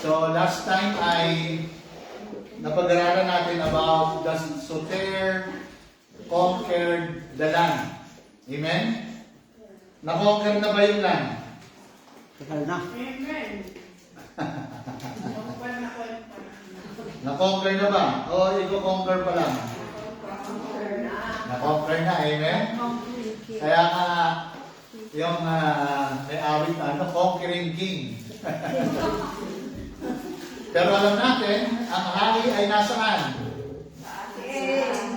So last time ay napag-aralan natin about the Soter conquered the land. Amen? Na-conquer na ba yung land? Takal na. Amen. Na-conquer na ba? O i-conquer pa lang? Na-conquer na, amen? Kaya nga, yung may awit na, conquering king. Pero alam natin, ang hari ay nasaan?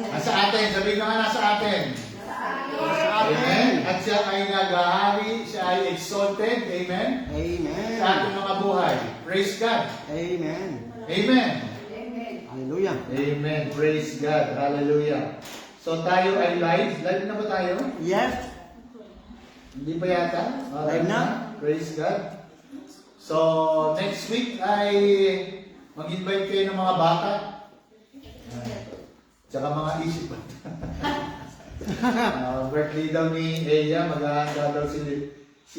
Nasa atin. Sabihin nga nasa atin. Amen. At siya ay naghahari, siya ay exalted. Amen. Amen. Sa ating mga buhay. Praise God. Amen. Amen. Hallelujah. Amen. Praise God. Hallelujah. So tayo ay live. Live na ba tayo? Yes. Hindi pa yata? Live na. Praise God. So next week ay mag-invite kayo ng mga bata. Tsaka mga isip. Birthday daw ni Eya, maghahanda daw si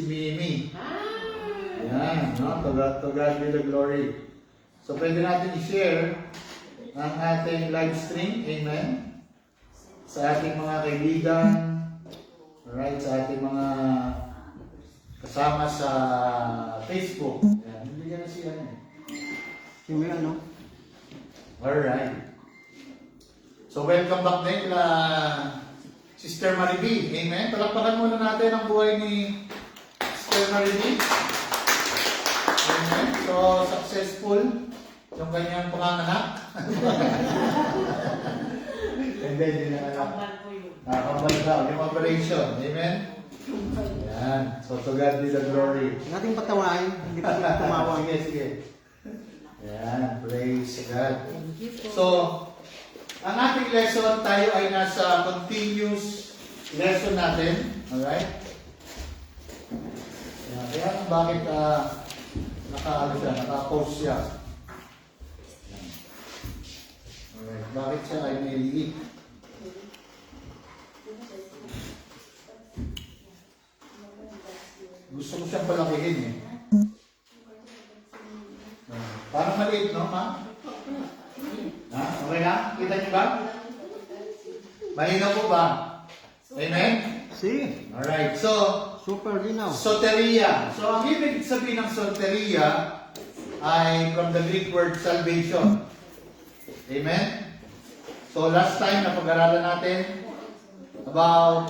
Mimi. Yan, no? To God be the glory. So pwede natin i-share ang ating live stream, amen, sa ating mga kaibigan, alright, sa ating mga kasama sa Facebook. Yan, hindi ka na siya Yung may ano? Alright. So welcome back din kila Sister Mariby. Amen. Palakpakan muna natin ang buhay ni Sister Mariby. Amen. So successful yung kanyang panganganak. Hindi na alam. Nakakambal daw yung operation. Amen. Yan. So to God be the glory. Nating patawain. Hindi pa sila tumawa. Sige. Yan. Praise God. So, ang ating lesson, tayo ay nasa continuous lesson natin. Alright? Yan. Kaya bakit naka-post siya. Yan. Alright. Bakit siya ay niliit? Gusto mo siyang palakihin eh. Parang maliit, no, ma? Ha? Okay na? Kita niyo ba? Malinaw po ba? Amen? Si. Alright, so, Super linaw. soteria. So, ang ibig sabihin ng soteria ay from the Greek word salvation. Amen? So, last time napag-aralan natin about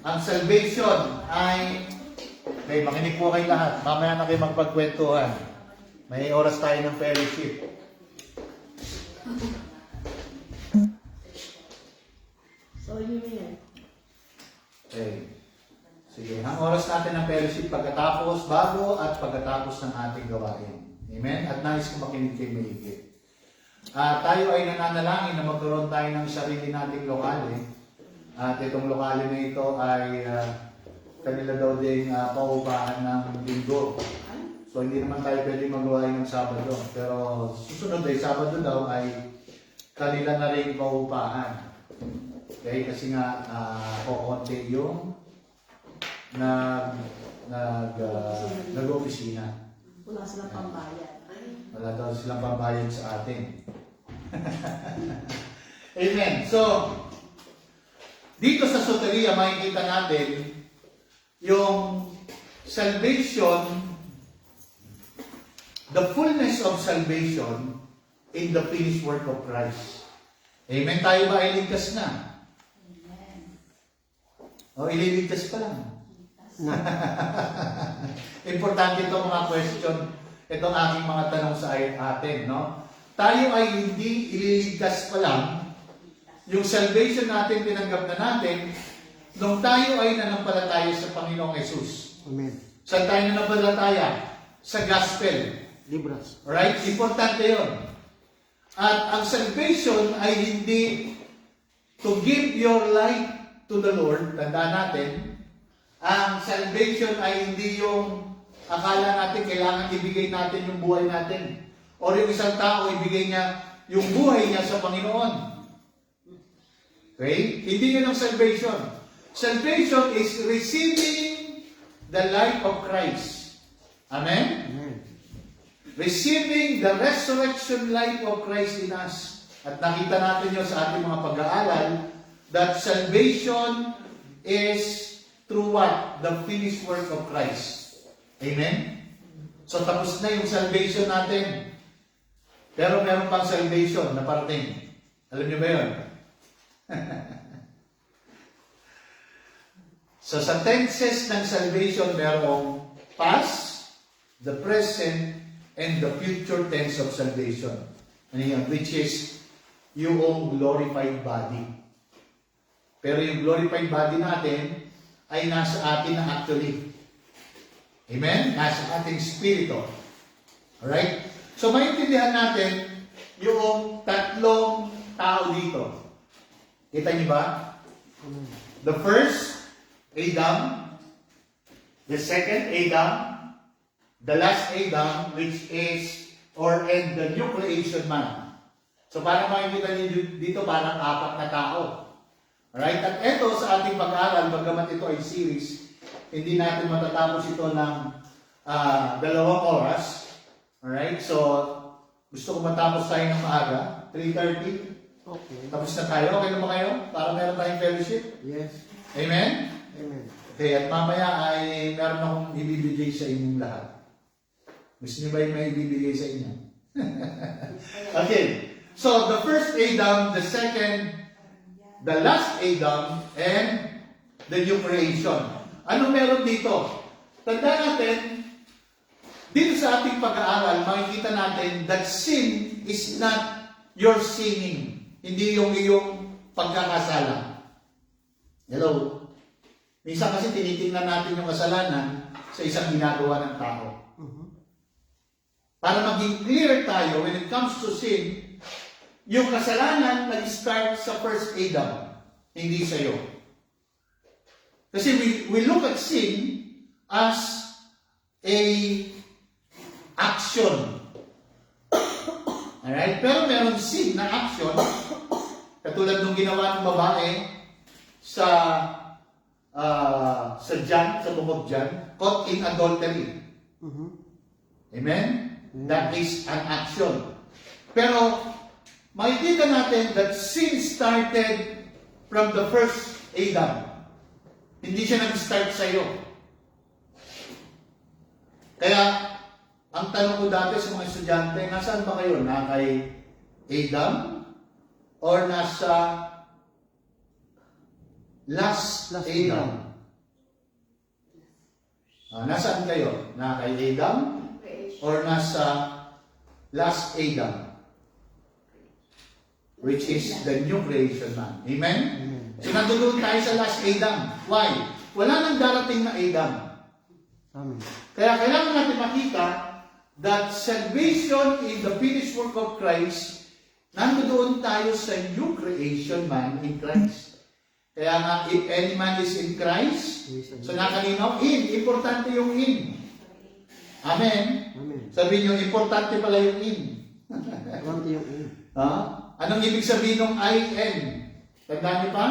ang salvation ay makinig po kayo lahat. Mamaya na kayo magpagkwentuhan. May oras tayo ng fellowship. So, yun yan. Okay. Sige. Ang oras natin ng fellowship pagkatapos, bago at pagkatapos ng ating gawain. Amen? At nais ko makinig kayo maigit. Tayo ay nananalangin na magkaroon tayo ng sarili nating lokale. At itong lokale na ito ay kanila daw ding paupahan ng linggo. So hindi naman tayo pwede magawa ng Sabado. Pero susunod ay Sabado daw ay kanila na rin paupahan. Okay? Kasi nga kukonti yung nag-opisina. Wala silang pambayad. Wala daw silang pambayad sa atin. Amen. So, dito sa soteria makikita natin yung salvation, the fullness of salvation in the finished work of Christ. Amen. Tayo ba ay ligtas na? Amen. O ililigtas pa lang? Na. Importante itong mga question, itong aking mga tanong sa atin, no? Tayo ay hindi ililigtas pa lang. Yung salvation natin, tinanggap na natin, nung tayo ay nanampalataya sa Panginoong Yesus. Amen. Saan tayo nanampalataya? Sa gospel. Libras. Right? Importante yon. At ang salvation ay hindi to give your life to the Lord. Tandaan natin, ang salvation ay hindi yung akala natin kailangan ibigay natin yung buhay natin. O yung isang tao ibigay niya yung buhay niya sa Panginoon. Okay? Hindi yun ang salvation. Salvation is receiving the life of Christ. Amen? Amen. Receiving the resurrection life of Christ in us. At nakita natin yun sa ating mga pag-aaral that salvation is through what? The finished work of Christ. Amen? So tapos na yung salvation natin. Pero meron pang salvation na parating. Alam niyo ba yun? So sa tenses ng salvation, merong past, the present, and the future tense of salvation. Ano yun? Which is yung glorified body. Pero yung glorified body natin ay nasa atin na actually. Amen? Nasa ating spirito. Alright? So maintindihan natin yung tatlong tao dito. Kita niyo ba? The first, Adam. The second, Adam. The last Adam, which is, and the new creation man. So parang makikita niyo dito, parang apat na tao. Alright? At ito sa ating pag-aaral, bagamat ito ay series, hindi natin matatapos ito ng 2 oras. Alright? So, gusto ko matapos tayo ng maaga, 3:30. Okay. Tapos na tayo. Okay na ba kayo? Para meron tayong fellowship? Yes. Amen? Amen. Okay, at mamaya ay meron akong ibibigay sa inyong lahat. Gusto niyo ba yung may ibibigay sa inyo? Okay. So, the first Adam, the second, the last Adam, and the new creation. Ano meron dito? Tandaan natin, dito sa ating pag-aaral, makikita natin that sin is not your sinning. Hindi yung iyong pagkakasala. Hello? Minsan kasi tinitingnan natin yung kasalanan sa isang ginagawa ng tao. Para maging clear tayo, when it comes to sin, yung kasalanan nag-start sa first Adam, hindi sa'yo. Kasi we look at sin as a action. Alright? Pero meron sin na action, katulad nung ginawa ng babae sa Jan, sa bungog Jan, caught in adultery. Amen? That is an action. Pero, makikita natin that sin started from the first Adam. Hindi siya nag-start sa iyo. Kaya, ang tanong ko dati sa mga estudyante, nasaan ba kayo? Na kay Adam? Or nasa last Adam? Nasaan kayo? Na kay Adam? Or nasa last Adam? Which is the new creation man. Amen? So nandoon tayo sa last Adam. Why? Wala nang darating na Adam. Amen. Kaya kailangan natin makita that salvation in the finished work of Christ, nandoon tayo sa new creation man in Christ. Kaya nga, if any man is in Christ, so nakalinaw, importante yung in. Amen? Amen. Sabihin nyo, importante pala yung in. Importante yung in. Anong ibig sabihin ng IN? Tandaan niyo pa?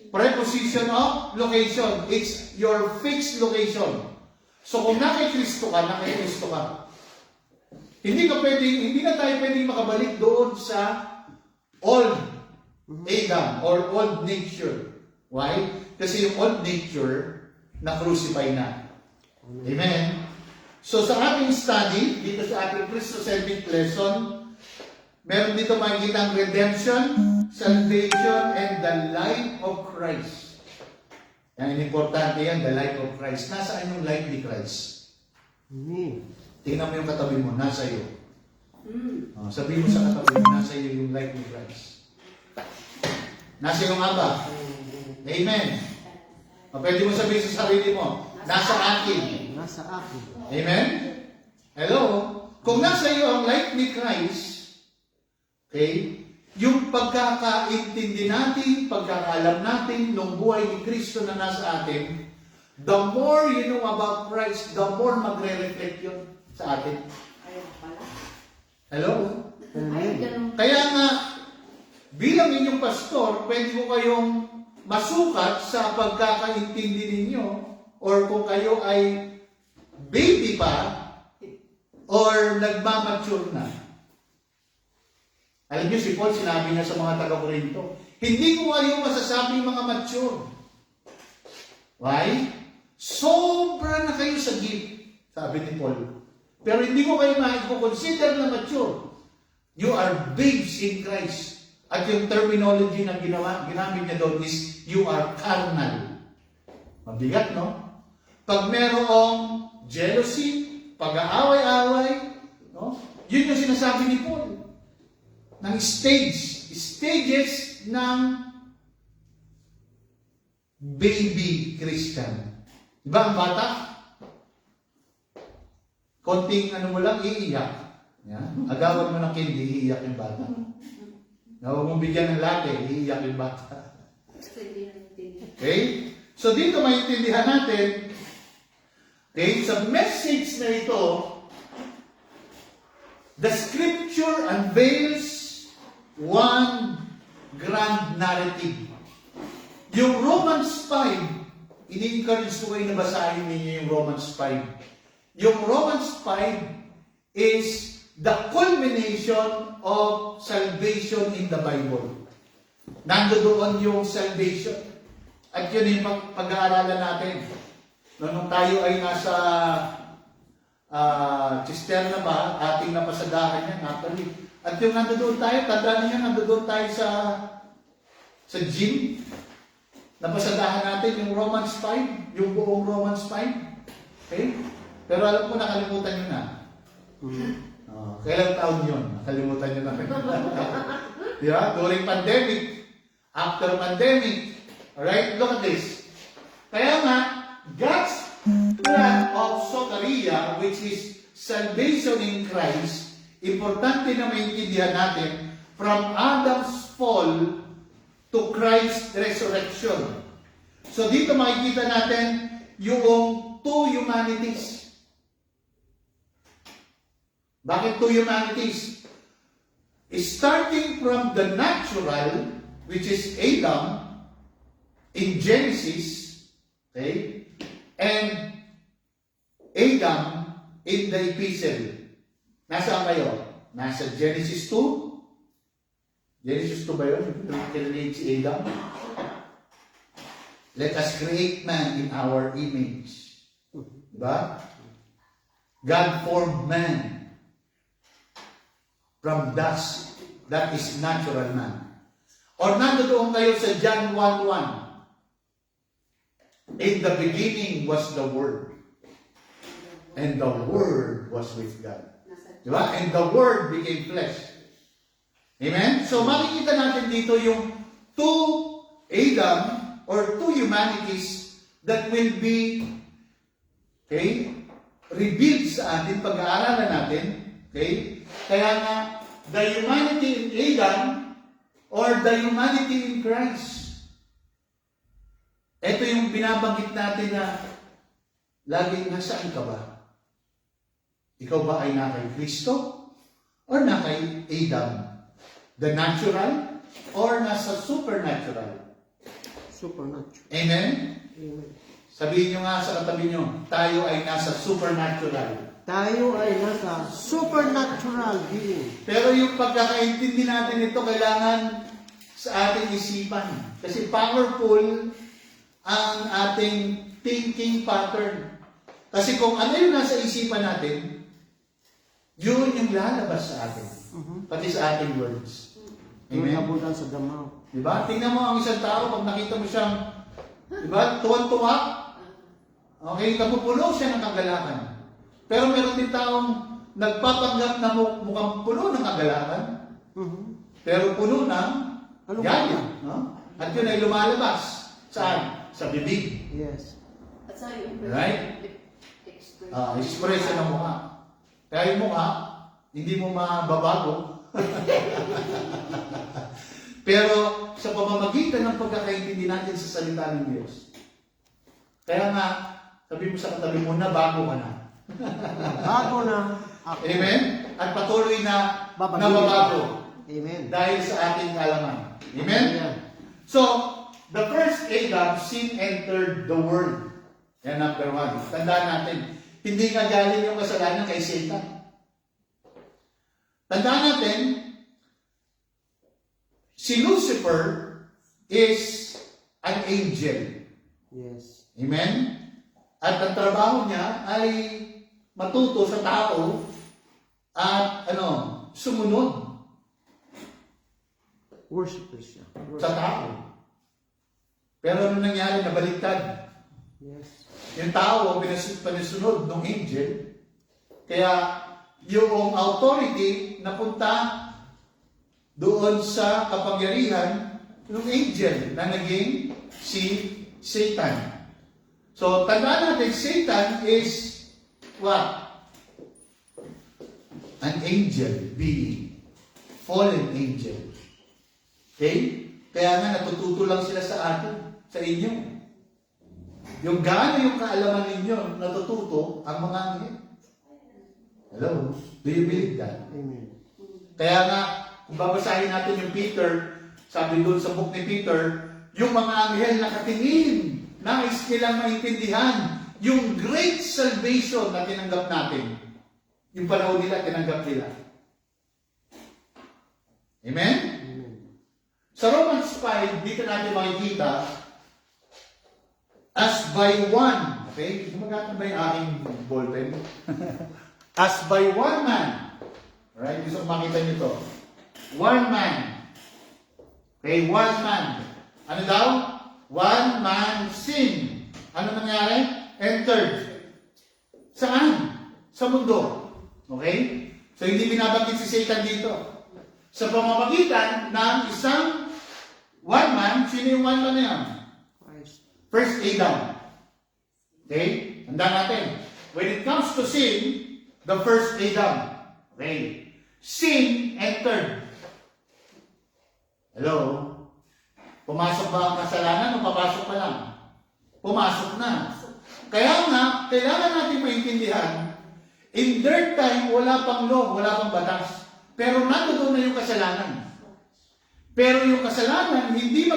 Preposition of location. It's your fixed location. So kung naka Kristo ka, naka Kristo ka. Hindi na tayo pwedeng makabalik doon sa old Adam or old nature. Why? Kasi yung old nature na-crucify na. Amen? So sa ating study, dito sa ating Christocentric lesson, meron dito makikita ang redemption, salvation, and the life of Christ. Yan, importante yan, the life of Christ. Nasaan yung life ni Christ? Amen. Tingnan mo yung katabi mo, nasa iyo. Sabihin mo sa katabi mo, nasa iyo yung life ni Christ. Nasa iyo nga ba? Amen. Pwede mo sabihin sa sarili mo, nasa akin. Nasa akin. Amen? Hello? Kung nasa iyo ang life ni Christ, okay, yung pagkakaintindi natin, pagkakaalam natin nung buhay ni Kristo na nasa atin, the more you know about Christ, the more magre-reflect yun sa atin. Hello? Amen. Kaya nga, bilang inyong pastor, pwede ko kayong masukat sa pagkakaintindi ninyo or kung kayo ay baby pa or nagmamature na? Alam niyo, si Paul, sinabi niya sa mga taga-Korinto, hindi ko kayo masasabing mga mature. Why? Sobra na kayo sa gift, sabi ni Paul. Pero hindi ko kayo consider na mature. You are babes in Christ. At yung terminology na ginamit niya doon is, you are carnal. Mabigat, no? Pag merong jealousy, pag-aaway-away, no? Yun yung sinasabi ni Paul. Ng stages ng baby Christian. Diba ang bata? Konting mo lang, iiyak. Yan. Agawan mo ng candy, iiyak yung bata. Huwag mong bigyan ng latte, iiyak yung bata. Okay? So dito maintindihan natin, okay, sa message na ito, the scripture unveils one grand narrative. Yung Romans 5, ini-encourage ko kayo na basahin ninyo yung Romans 5. Yung Romans 5 is the culmination of salvation in the Bible. Nandoon yung salvation. At yun yung pag-aaralan natin. Nung tayo ay nasa cisterna pa, ating napasadahan yan, actually. At yung nandoon tayo, tandaan niyo, nandoon tayo sa gym. Napasadahan natin yung Romans 5, yung buong Romans 5. Okay? Pero alam ko, nakalimutan nyo na. Kailang taon yun? Nakalimutan nyo na. Diba? During pandemic, after pandemic, alright? Look at this. Kaya nga, God's plan of soteria, which is salvation in Christ, importante na maintindihan natin from Adam's fall to Christ's resurrection. So dito makikita natin yung two humanities. Bakit two humanities? Starting from the natural, which is Adam, in Genesis, okay, and Adam in the epistle. Nasaan kayo? Nasa Genesis 2? Genesis 2 ba yun? Kinanate si Adam. Let us create man in our image. Diba? God formed man from dust. That is natural man. Or nandoon kayo sa John 1:1. In the beginning was the Word. And the Word was with God. Diba? And the Word became flesh. Amen? So makikita natin dito yung two Adam or two humanities that will be revealed sa atin, pag-aaralan natin. Okay? Kaya nga, the humanity in Adam or the humanity in Christ. Ito yung binabanggit natin na laging nasaan ka ba? Ikaw ba ay na kay Kristo or na kay Adam? The natural or nasa supernatural? Supernatural. Amen? Amen. Sabihin nyo nga sa katabi nyo, tayo ay nasa supernatural. Tayo ay nasa supernatural being. Pero yung pagkakaintindi natin ito, kailangan sa ating isipan. Kasi powerful ang ating thinking pattern. Kasi kung ano yung nasa isipan natin, yun yung lalabas sa atin. Pati sa ating words. Yung Amen? nabutan sa damaw. Diba? Tingnan mo ang isang tao, pag nakita mo siyang, diba, tuwan-tuwa, okay, napupuno siya ng kagalakan. Pero meron din taong nagpapanggap na mukhang puno ng kagalakan, pero puno ng gaya. No? At yun ay lumalabas. Saan? Sa bibig. Yes. At sa yung Right? Expression ng mukha. Kaya yung mukha, hindi mo mababago. Pero sa pamamagitan ng pagkakaintindi natin sa salita ng Diyos. Kaya nga, sabi mo sa katabi mo, nabago ka na. Bago na ako. Amen? At patuloy na Babagin. nababago. Amen. Dahil sa ating kaalaman. Amen? So, the first Adam, sin entered the world. Yan number 1. Tandaan natin. Hindi nga galing yung kasalanan kay Satan. Tandaan natin, si Lucifer is an angel. Yes. Amen? At ang trabaho niya ay matuto sa tao at sumunod Worshipper siya. sa tao. Pero ano nangyari? Nabaliktad. Yes. Yung tao ang pinasunod ng angel. Kaya yung authority napunta doon sa kapangyarihan ng angel na naging si Satan. So, tandaan natin, Satan is what? An angel being. Fallen angel. Okay? Kaya nga natututo lang sila sa atin, sa inyo. Yung gaano yung kaalaman ninyo, natututo ang mga anghel. Hello? Do you believe that? Amen. Kaya nga, kung babasahin natin yung Peter, sabi doon sa book ni Peter, yung mga anghel nakatingin, nais nilang maintindihan yung great salvation na tinanggap natin. Yung panahon nila, tinanggap nila. Amen? Amen. Sa Romans 5, dito natin makikita, as by one, okay? Gumagamit ba yung aking ballpen? As by one man, right? Gusto ko makita nyo to. One man. Okay, one man. Ano daw? One man sin. Ano nangyari? Entered. Saan? Sa mundo. Okay? So, hindi binabanggit si Satan dito. Sa pamamagitan ng isang one man, sino yung one man na yan? Christ. First Adam. Okay? Tandaan natin. When it comes to sin, the first Adam. Okay? Sin entered. Hello? Pumasok ba ang kasalanan o papasok pa lang? Pumasok na. Kaya nga, kailangan natin maintindihan, in their time, wala pang law, wala pang batas. Pero nandoon na yung kasalanan. Pero yung kasalanan, hindi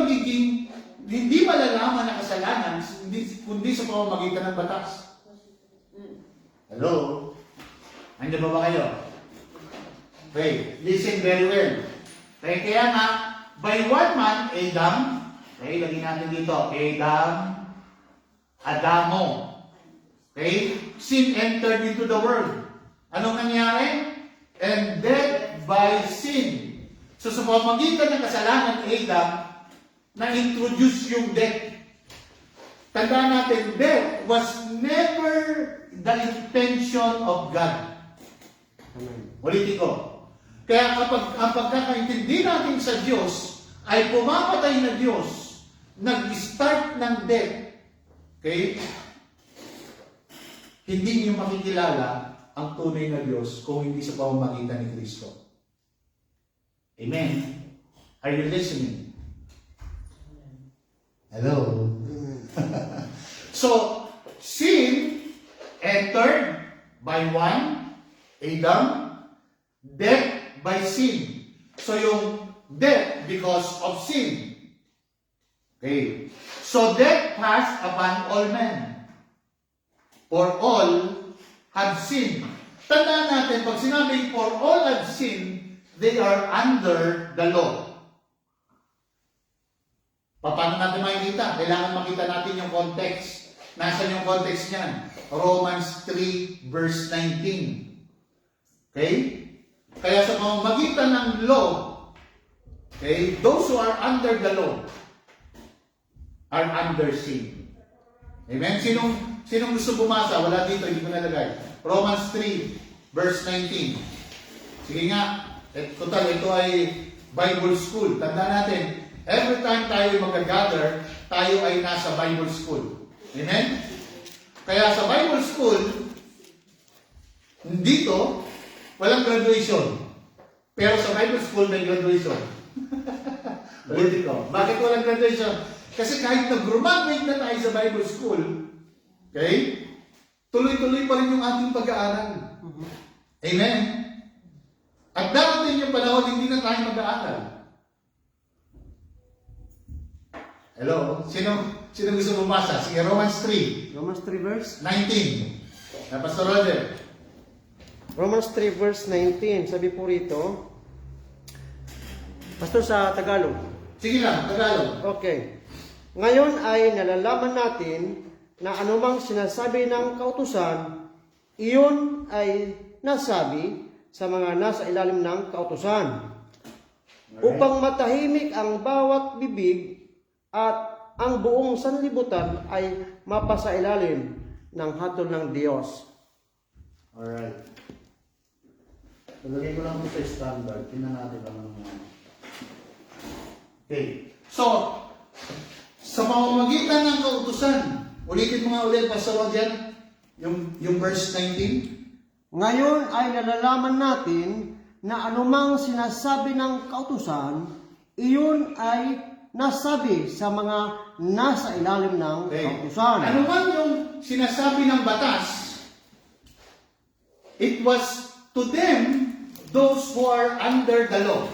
malalaman na kasalanan, kundi sa pamamagitan ng batas. Hello? Andiyan ba kayo? Okay, listen very well. Kaya nga, by one man, Adam, okay, lagyan natin dito, Adamo. Okay, sin entered into the world. Anong nangyari? And death by sin. So sa pamamagitan ng kasalanan ni Adam, na-introduce yung death. Tandaan natin, death was never the intention of God. Amen. Ulitin ko. Kaya kapag ang pagkakaintindi natin sa Diyos ay pumapatay na Diyos, nag-start ng death, okay? Hindi niyo makikilala ang tunay na Diyos kung hindi sa pamamagitan ni Kristo. Amen? Are you listening? Hello? Amen. So, sin entered by one, Adam, death by sin. So, yung death because of sin. Okay. So, death passed upon all men. For all have sinned. Tandaan natin, pag sinabing for all have sinned, they are under the law. Paano natin makikita? Kailangan makita natin yung context. Nasaan yung context niyan? Romans 3 verse 19. Okay? Kaya sa pamamagitan ng law, okay, those who are under the law are under sin. Amen? Sinong gusto bumasa? Wala dito, hindi ko nalagay. Romans 3 verse 19. Sige nga, total, ito ay Bible school. Tandaan natin, every time tayo mag-gather, tayo ay nasa Bible school. Amen? Kaya sa Bible school, dito, walang graduation. Pero sa Bible school, may graduation. Ulitin ko. Bakit walang graduation? Kasi kahit nag-graduate na tayo sa Bible school, okay, tuloy-tuloy pa rin yung ating pag-aaral. Amen? At darating yung panahon, hindi na tayo mag-aaral. Hello? Sino gusto bumasa? Sige, Romans 3, Romans 3 verse 19. Pastor Roger. Romans 3 verse 19, sabi po rito, Pastor sa Tagalog. Sige lang, Tagalog. Okay. Ngayon ay nalalaman natin na anumang sinasabi ng kautusan, iyon ay nasabi sa mga nasa ilalim ng kautusan. Upang matahimik ang bawat bibig at ang buong sanlibutan ay mapasailalim ng hatol ng Diyos. Alright. Lagay ko lang ito sa standard. Tingnan natin lang naman. Okay. So, sa pamamagitan ng kautusan, ulitin mo nga ulit, Pastor Roger, yung verse 19. Ngayon ay nalalaman natin na anumang sinasabi ng kautusan, iyon ay nasabi sa mga nasa ilalim ng kautusan. Ano man yung sinasabi ng batas, it was to them, those who are under the law.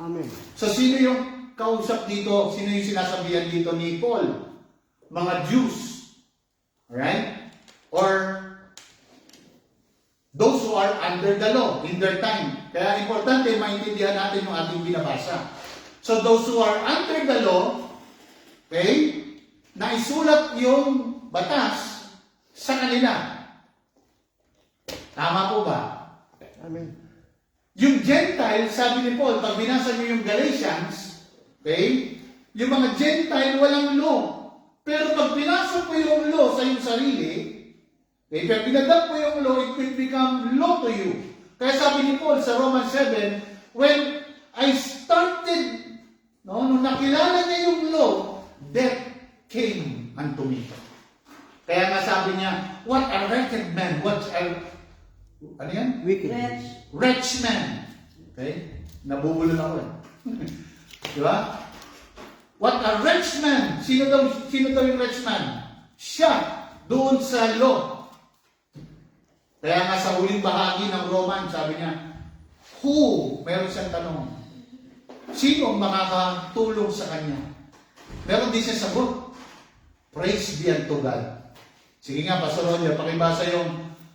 Amen. So, sino yung kausap dito? Sino yung sinasabihan dito ni Paul? Mga Jews. Alright? Or those who are under the law in their time. Kaya importante maintindihan natin yung ating binabasa. So those who are under the law, okay, naisulat yung batas sa kanila. Tama po ba? Amen. Yung Gentile, sabi ni Paul, pag binasa niyo yung Galatians, okay, yung mga Gentile walang law. Pero pag pinasok mo yung law sa iyong sarili, okay, pag pinadap mo yung law, it will become law to you. Kaya sabi ni Paul sa Romans 7, when I started, nung nakilala niya yung law, death came unto me. Kaya nga sabi niya, what a wretched man, what a, ano yan? Wicked. Wretched man. Okay? Nabubulol ako eh. Di ba? What a wretched man. Sino daw yung wretched man? Siya doon sa law. Kaya nga sa huling bahagi ng Roman, sabi niya, who? Meron siyang tanong. Sino ang makakatulong sa kanya? Meron din siya sagot. Praise be unto God. Sige nga, Pastor Roger, pakibasa yung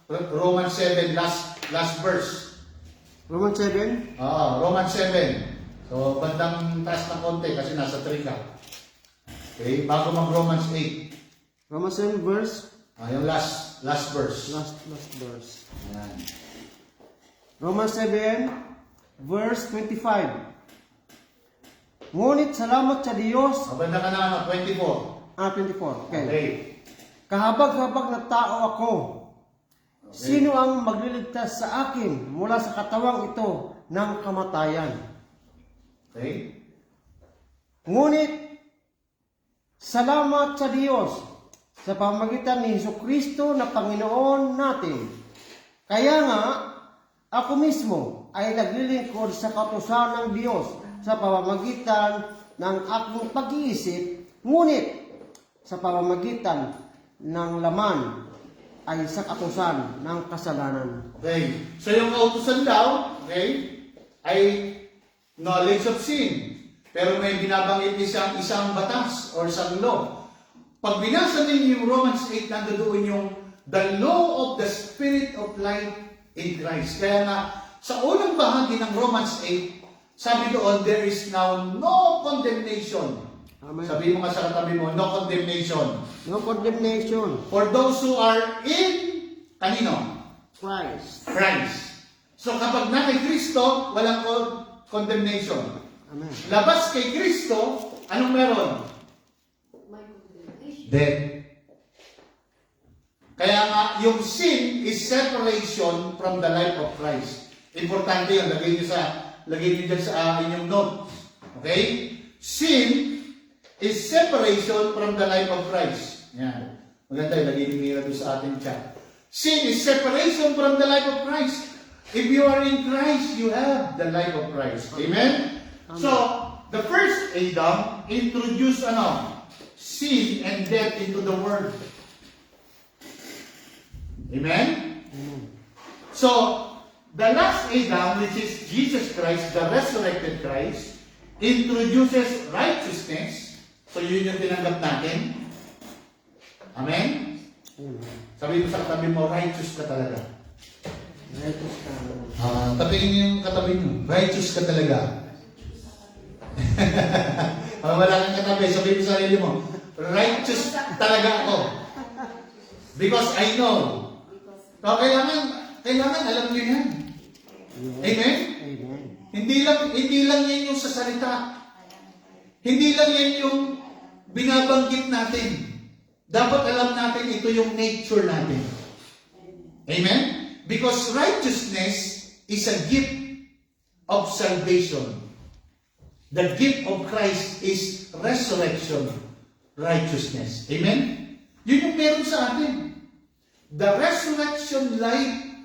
Romans 7, last verse. Romans 7. Romans 7. So, bandang taas ng konti kasi nasa 3 ka. Okay, bago mag-Romans 8. Romans 7 verse. Yung last verse. Last verse. Ayan. Romans 7 verse 25. Ngunit salamat sa Diyos. Banda ka na, 24. 24. Okay. Okay. Kahabag-habag na tao ako. Okay. Sino ang magliligtas sa akin mula sa katawang ito ng kamatayan? Okay. Ngunit, salamat sa Diyos sa pamamagitan ni Jesucristo na Panginoon natin. Kaya nga, ako mismo ay naglilingkod sa kautusan ng Diyos sa pamamagitan ng aking pag-iisip, ngunit sa pamamagitan ng laman ay sa kautusan ng kasalanan. Okay. So yung kautusan daw, okay, ay knowledge of sin. Pero may binabanggit isang batas or isang law. Pag binasa ninyo yung Romans 8, nandoon yung the law of the Spirit of life in Christ. Kaya nga, sa unang bahagi ng Romans 8, sabi doon, there is now no condemnation. Amen. Sabi mo nga sa katabi mo, no condemnation. No condemnation. For those who are in, kanino? Christ. Christ. So kapag na kay Kristo, walang condemnation. Amen. Labas kay Kristo, anong meron? Death. Kaya nga, yung sin is separation from the life of Christ. Importante yun. Lagay niyo dyan sa inyong notes. Okay? Sin is separation from the life of Christ. Yan. Maganda yun. Lagay niyo doon sa ating chat. Sin is separation from the life of Christ. If you are in Christ, you have the life of Christ. Amen? So, the first Adam introduced sin and death into the world. Amen? So, the last Adam, which is Jesus Christ, the resurrected Christ, introduces righteousness. So, yun yung tinanggap natin. Amen? Amen. Sabi mo sa katabi mo, righteous ka talaga. Righteous ka. Tapiin niyo yung katabi niyo. Righteous ka talaga. Wala kang katabi, sabihin mo sa sarili mo, righteous talaga ako. Because I know. So, kailangan alam niyo yan. Amen? Amen. Hindi lang yan yung sa salita. Hindi lang yan yung binabanggit natin. Dapat alam natin ito yung nature natin. Amen? Because righteousness is a gift of salvation. The gift of Christ is resurrection righteousness. Amen? Yun yung meron sa atin. The resurrection life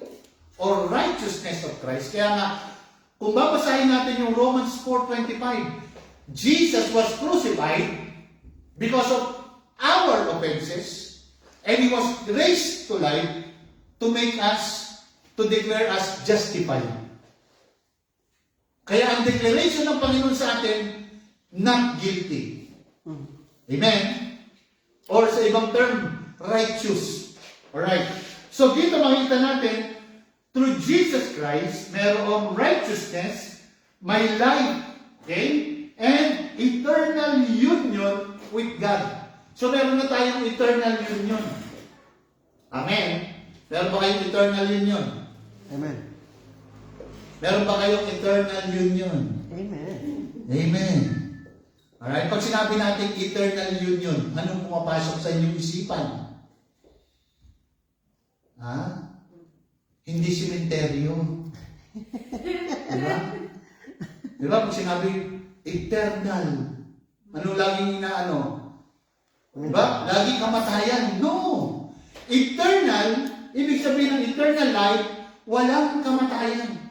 or righteousness of Christ. Kaya nga, kung babasahin natin yung Romans 4:25, Jesus was crucified because of our offenses, and He was raised to life to make us, to declare us justified. Kaya ang declaration ng Panginoon sa atin, not guilty. Amen? Or sa ibang term, righteous. Alright. So dito makita natin, through Jesus Christ, mayroong righteousness, may life, okay? And eternal union with God. So meron na tayong eternal union. Amen? Meron ba kayong eternal union? Amen. Meron ba kayong eternal union? Amen. Amen. Alright, pag sinabi natin eternal union, anong pumapasok sa inyong isipan? Ha? Hindi simenteryo. Diba? Diba? Pag sinabi eternal, ano laging inaano? Diba? Lagi kamatayan. No! Eternal, ibig sabihin ng eternal life, walang kamatayan.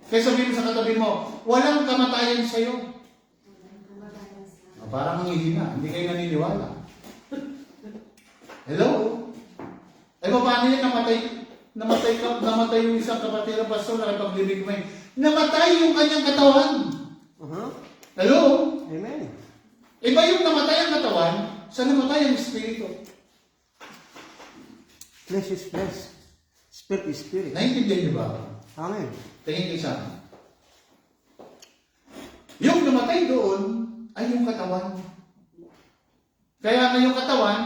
Kaya sabihin mo sa katabi mo, walang kamatayan sa'yo. Parang manghihina, hindi kayo naniniwala. Hello? Eh, paano yan namatay yung isang kapatid ng pastor na kapaglibig mo eh. Namatay yung kanyang katawan. Hello? Amen. Iba yung namatay ang katawan sa namatay ang espiritu. Flesh is flesh. Spirit is spirit. Naintindihan niyo ba? Amen. Tingin kayo sa akin. Yung namatay doon ay yung katawan. Kaya na yung katawan,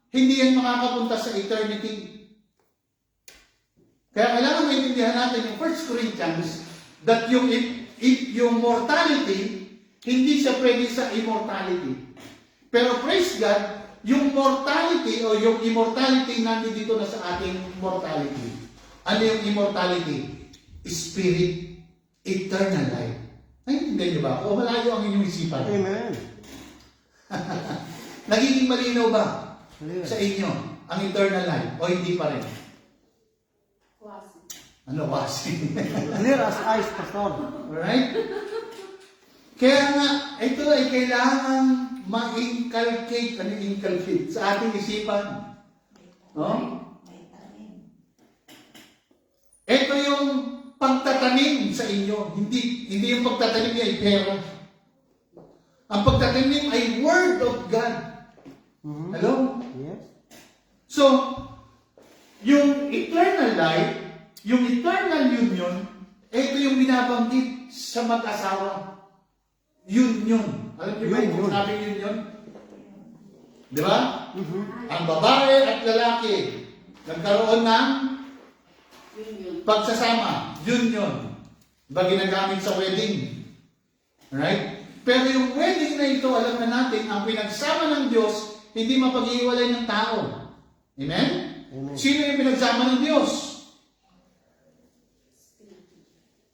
hindi yan makakapunta sa eternity. Kaya kailangan maintindihan natin yung 1 Corinthians that yung mortality, hindi siya pwede sa immortality. Pero praise God, yung mortality o yung immortality nandito na sa ating mortality. Ano yung immortality? Spirit, eternal life. Naintindihan niyo ba? O malayo ang inyong isipan? Amen. Nagiging malinaw ba Clear. sa inyo ang eternal life? O hindi pa rin? Ano kasi? Clear as ice, Pastor. Alright? Kaya nga, ito ay kailangan ma-inculcate, inculcate sa ating isipan. No? Ito yung pagtatanim sa inyo. Hindi yung pagtatanim ay pera. Ang pagtatanim ay Word of God. Hello? Yes. So, yung eternal life, yung eternal union, ito yung binabanggit sa mag-asawa. Union. Alam niyo ba yung Union. sabi union? Di ba? Ang babae at lalaki nagkaroon ng pagsasama. Union. Diba ginagamit sa wedding? Right? Pero yung wedding na ito, alam na natin, ang pinagsama ng Diyos, hindi mapag-iwalay ng tao. Amen? Amen. Sino yung pinagsama ng Diyos?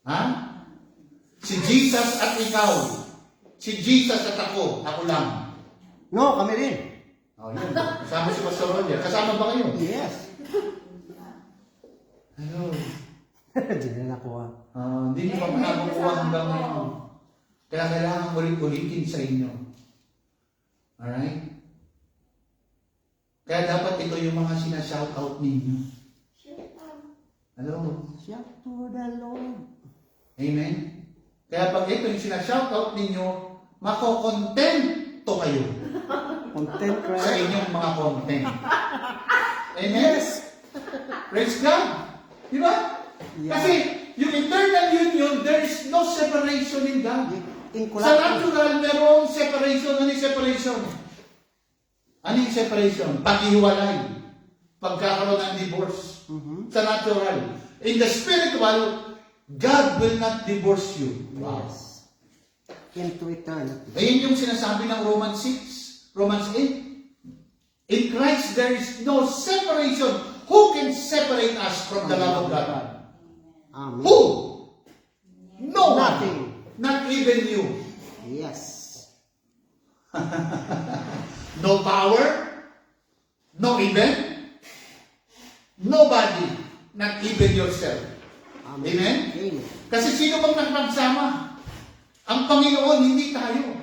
Ha? Si Jesus at ikaw. Si Jesus at ako. Ako lang. No, kami rin. Oh, yun. Kasama si Pastor Roger. Kasama ba kayo? Yes. Hello. Hindi na nakuha. Hindi niyo pa nakukuha hanggang ngayon. Kaya kailangan ulit-ulitin sa inyo. Alright? Kaya dapat ito yung mga sinashout-out ninyo. Hello? Shout to the Lord. Amen? Kaya pag ito yung sinashoutout ninyo, makokontento kayo Content sa right. inyong mga content. Amen? Praise God. Di ba? Yeah. Kasi yung eternal union, there is no separation in God. Sa Inculate. natural, merong separation. Ano yung separation? Ano yung separation? Paghiwalay. Pagkakaroon ng divorce. Sa natural. In the spiritual, God will not divorce you. Wow. Yes. Into eternity. Ayun yung sinasabi ng Romans 6, Romans 8. In Christ, there is no separation. Who can separate us from the love of God? Amen. Who? No one. Nothing. Not even you. Yes. No power. No event. Nobody. Not even yourself. Amen? Amen. Kasi sino bang nagpagsama? Ang Panginoon, hindi tayo.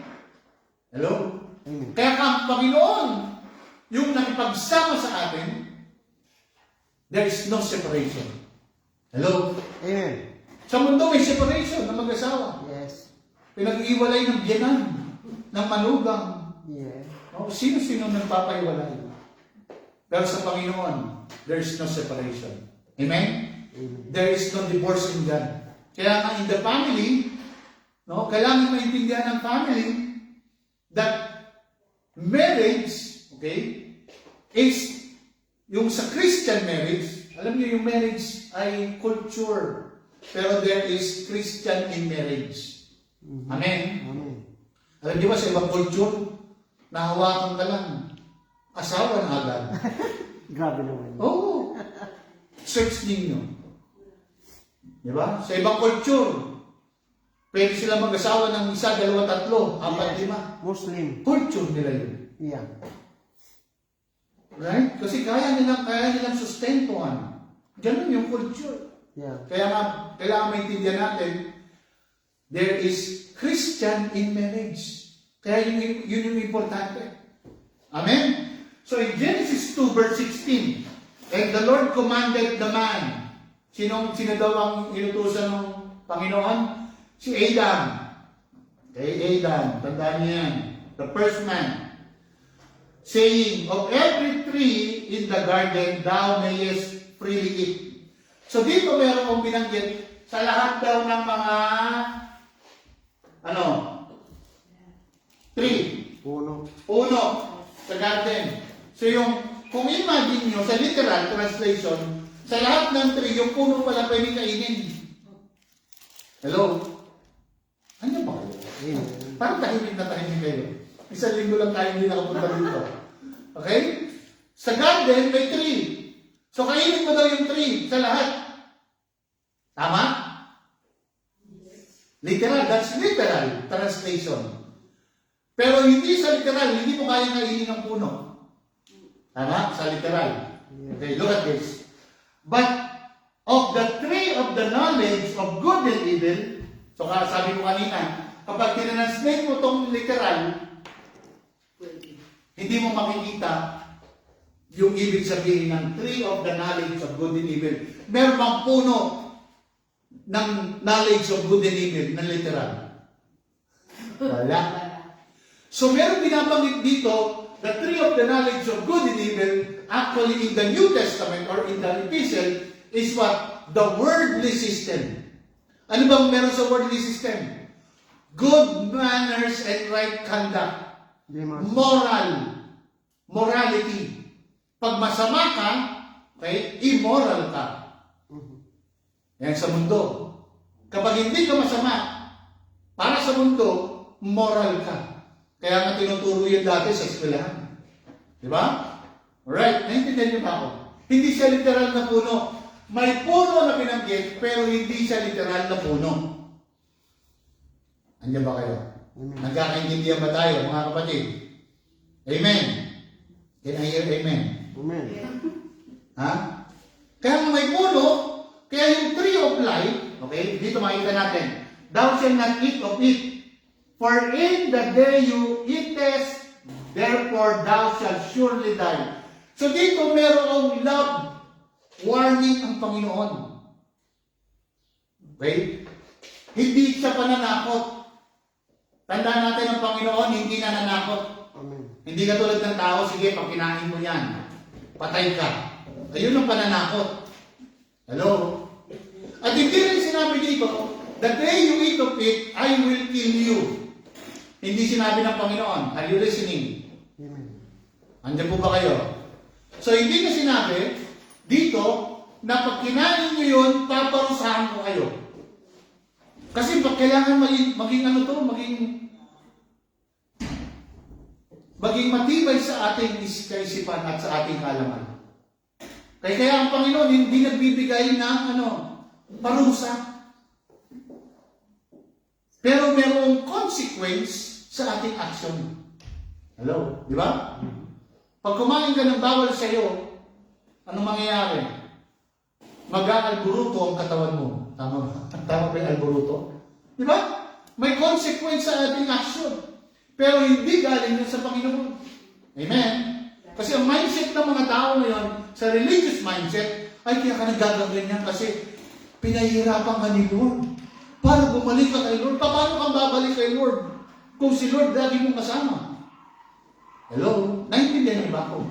Hello? Amen. Kaya ang Panginoon, yung nakipagsama sa atin, there is no separation. Hello? Amen. Sa mundo may separation ng mag-asawa. Yes. Pinag-iwalay ng biyanan, ng manugang. Yeah. O, sino-sino nagpapaiwalay. Pero sa Panginoon, there is no separation. Amen? There is no divorce in God. Kaya nga in the family, no, kailangan maintindihan ng family that marriage, okay, is yung sa Christian marriage, alam niyo yung marriage ay culture, pero there is Christian in marriage. Amen? Amen. Alam niyo ba sa ibang culture, nahawakan ka lang, asawa na agad. Grabe naman. Oo. Search ninyo. Di ba? Sa ibang culture, pwede sila mag-asawa ng isa, dalawa, tatlo, apat, lima. Muslim. Culture nila yun. Yeah. Right? Kasi kaya nilang sustentuhan. Ganun yung culture. Yeah. Kaya nga, kailangan maintindihan natin, there is Christian in marriage. Kaya yun yung importante. Amen? So in Genesis 2 verse 16, and the Lord commanded the man. Sino daw ang inutusan ng Panginoon? Si Adam. Kay Adam, tandaan niyo yan. The first man. Saying, of every tree in the garden, thou mayest freely eat. So dito meron kong binanggit, sa lahat daw ng mga, tree. Puno. Uno, sa garden. So kung imagine nyo, sa literal translation, sa lahat ng tree, yung puno pala pwede kainin. Hello? Ano ba kayo? Amen. Parang tahimik na tahimik kayo. Isang linggo lang tayo hindi nakapunta dito. Okay? Sa garden, may tree. So kainin mo daw yung tree sa lahat. Tama? Literal, that's literal translation. Pero hindi sa literal, hindi mo kaya kainin ng puno. Tama? Sa literal. Okay, look at this. But of the tree of the knowledge of good and evil, so sabi ko kanina, kapag tinranslate mo itong literal, hindi mo makikita yung ibig sabihin ng tree of the knowledge of good and evil. Meron bang puno ng knowledge of good and evil na literal? Wala. So meron binabanggit dito, the tree of the knowledge of good and evil, actually in the New Testament or in the Epistle, is what? The worldly system. Ano bang meron sa worldly system? Good manners and right conduct. Morality. Pag masama ka, okay, immoral ka. Yan sa mundo. Kapag hindi ka masama, para sa mundo, moral ka. Kaya nga tinuturo yun dati sa eskwelahan. Di ba? Alright, naintindihan niyo ba ako? Hindi siya literal na puno. May puno na binanggit, pero hindi siya literal na puno. Andiyan ba kayo? Nagkakaintindihan ba tayo, mga kapatid? Amen. Can I hear amen? Amen. Ha? Kaya may puno, kaya yung tree of life, okay, dito makita natin, thou shalt not eat of it, for in the day you eatest, therefore thou shalt surely die. So dito merong love warning ang Panginoon. Okay? Hindi siya pananakot. Tandaan natin ang Panginoon, hindi nananakot. Amen. Hindi ka tulad ng tao, sige, pag kinain mo yan, patay ka. Ayun ang pananakot. Hello? At hindi rin sinabi dito, the day you eat of it, I will kill you. Hindi sinabi ng Panginoon. Are you listening? Amen. Andiyan po ba kayo? So hindi na sinabi dito na pag kinain nyo yun, paparusahan ko kayo. Kasi pag kailangan maging ano to, maging matibay sa ating kaisipan at sa ating kaalaman. Kaya ang Panginoon hindi nagbibigay ng parusa. Pero merong consequence sa ating action. Hello? Di ba? Pag kumain ka ng bawal sa iyo, ano mangyayari? Mag-aalburuto ang katawan mo. Tama ba? Tama ba yung alburuto? Di ba? May consequence sa ating action. Pero hindi galing yun sa Panginoon. Amen? Kasi ang mindset ng mga tao ngayon, sa religious mindset, ay kaya ka naggaganyan kasi pinahihirapan ka ni Lord. Para bumalik ka kay Lord. Paano kang babalik kay Lord? Kung si Lord lagi mong kasama. Hello? Naintindihan niyo ba ako?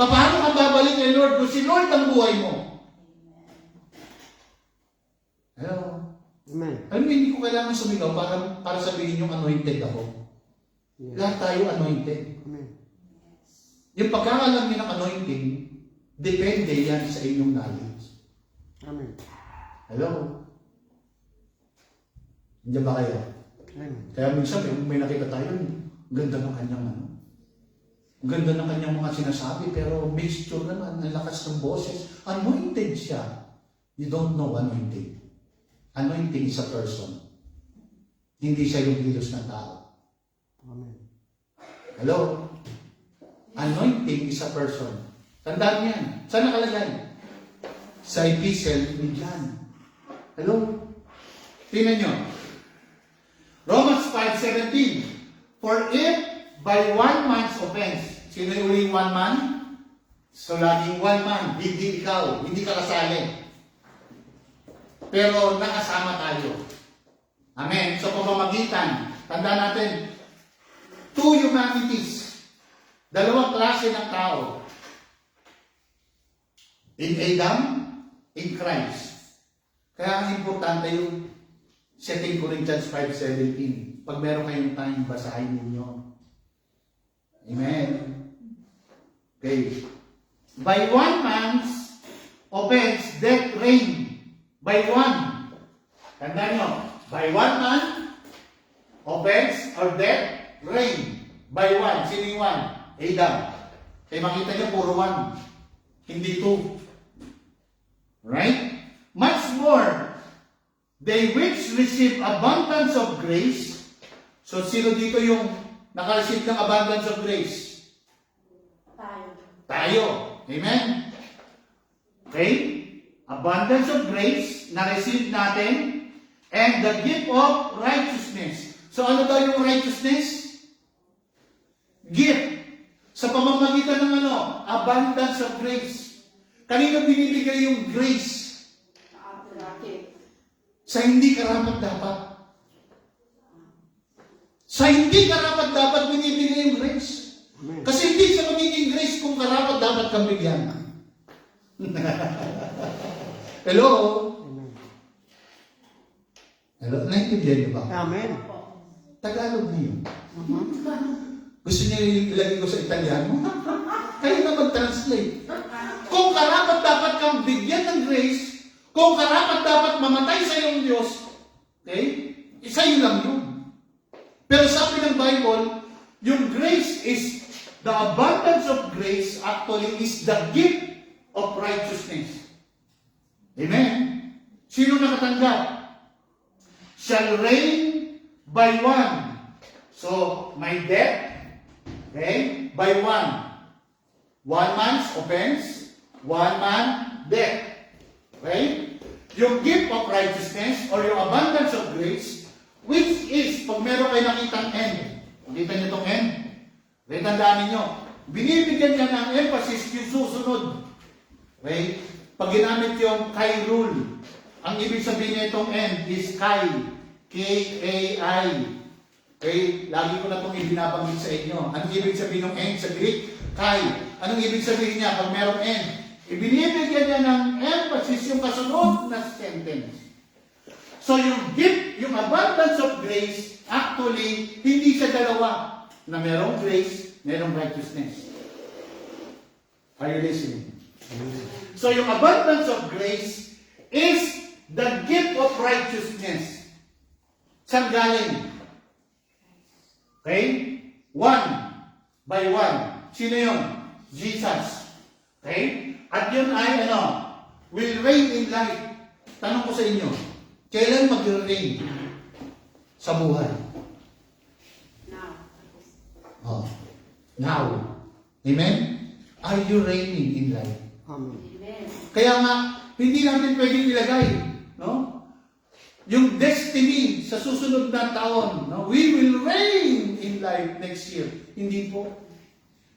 Paano kang babalik kay Lord kung si Lord ang buhay mo? Hello? Amen. Alam mo, hindi ko kailangan sumigaw para sabihin yung anointed ako. Yes. Lahat tayo anointed. Amen. Yung pagkakalam niyo ng anointing, depende yan sa inyong knowledge. Amen. Hello? Hindi ba kayo? Amen. Kaya minsan may nakita tayo, ang ganda ng kanyang ang ganda ng kanyang mga sinasabi, pero mixture naman, ang lakas ng boses. Anointed siya. You don't know anointing. Anointing is a person. Hindi siya yung kilos ng tao. Amen. Hello? Anointing is a person. Tandaan yan. Saan nakalagay? Sa epistle ni John. Hello? Tingnan nyo. Romans 5:17. For if by one man's offense, sino yung uling one man? So laging one man, hindi ikaw, hindi ka kasali. Pero nakasama tayo. Amen. So pamamagitan, tandaan natin, two humanities, dalawang klase ng tao. In Adam, in Christ. Kaya ang importante yung 2 Corinthians 5:17. Pag meron kayong time, basahin ninyo. Amen. Okay. By one man's offense, death reigned. By one. Tandaan nyo. By one man, offense or death reigned. By one. Sino yung one? Adam. Kaya makita nyo, puro one. Hindi two. Right? Much more, they which receive abundance of grace. So, sino dito yung nakareceive ng abundance of grace? Tayo. Amen? Okay? Abundance of grace na receive natin and the gift of righteousness. So, ano daw yung righteousness? Gift. Sa pamamagitan ng abundance of grace. Kanino binibigay yung grace? Sa hindi karapat-dapat. Sa hindi karapat-dapat binibigay yung grace. Amen. Kasi hindi siya magiging grace kung karapat-dapat kang bigyan. Hello? Amen. Hello? Naintindihan niyo ba? Amen. Tagalog na yun. Gusto niya ilagay ko sa Italiano? Kayo na mag-translate. Kung karapat-dapat kang bigyan ng grace, kung karapat-dapat mamatay sa iyong Diyos, okay? Sa'yo lang yun. Pero sabi ng Bible, yung grace is, the abundance of grace actually is the gift of righteousness. Amen? Sino nakatanggap? Shall reign by one. So, my death, okay, by one. One man's offense, one man death. Okay? Yung gift of righteousness or yung abundance of grace, which is, pag meron kayo nakitang end, nakita niyo itong end, okay, tandaan ninyo, binibigyan niya ng emphasis yung susunod. Okay? Pag ginamit yung Kai rule, ang ibig sabihin niya itong end is Kai. K-A-I. Okay? Lagi ko na itong ibinabanggit sa inyo. Anong ibig sabihin ng end sa Greek? Kai. Anong ibig sabihin niya pag merong end? Ibinibigyan niya ng emphasis yung kasunod na sentence. So yung gift, yung abundance of grace, actually, hindi siya dalawa. Na merong grace, merong righteousness. Are you listening? So yung abundance of grace is the gift of righteousness. Saan galing? Okay? One by one. Sino yun? Jesus. Okay? At yun ay will reign in life. Tanong ko sa inyo, kailan mag-reign sa buhay? Oh. Now. Amen? Are you reigning in life? Amen. Kaya nga, hindi natin pwedeng ilagay, no? Yung destiny sa susunod na taon, no? We will reign in life next year. Hindi po.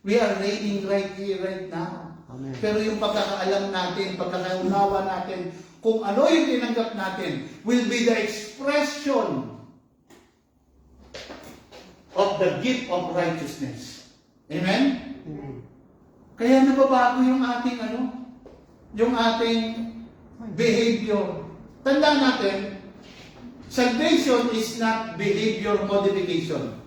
We are reigning right here, right now. Amen. Pero yung pagkakaalam natin, pagkakaunawa natin, kung ano yung tinanggap natin, will be the expression of the gift of righteousness. Amen? Amen. Kaya nababago yung ating yung ating behavior. Tandaan natin, salvation is not behavior modification.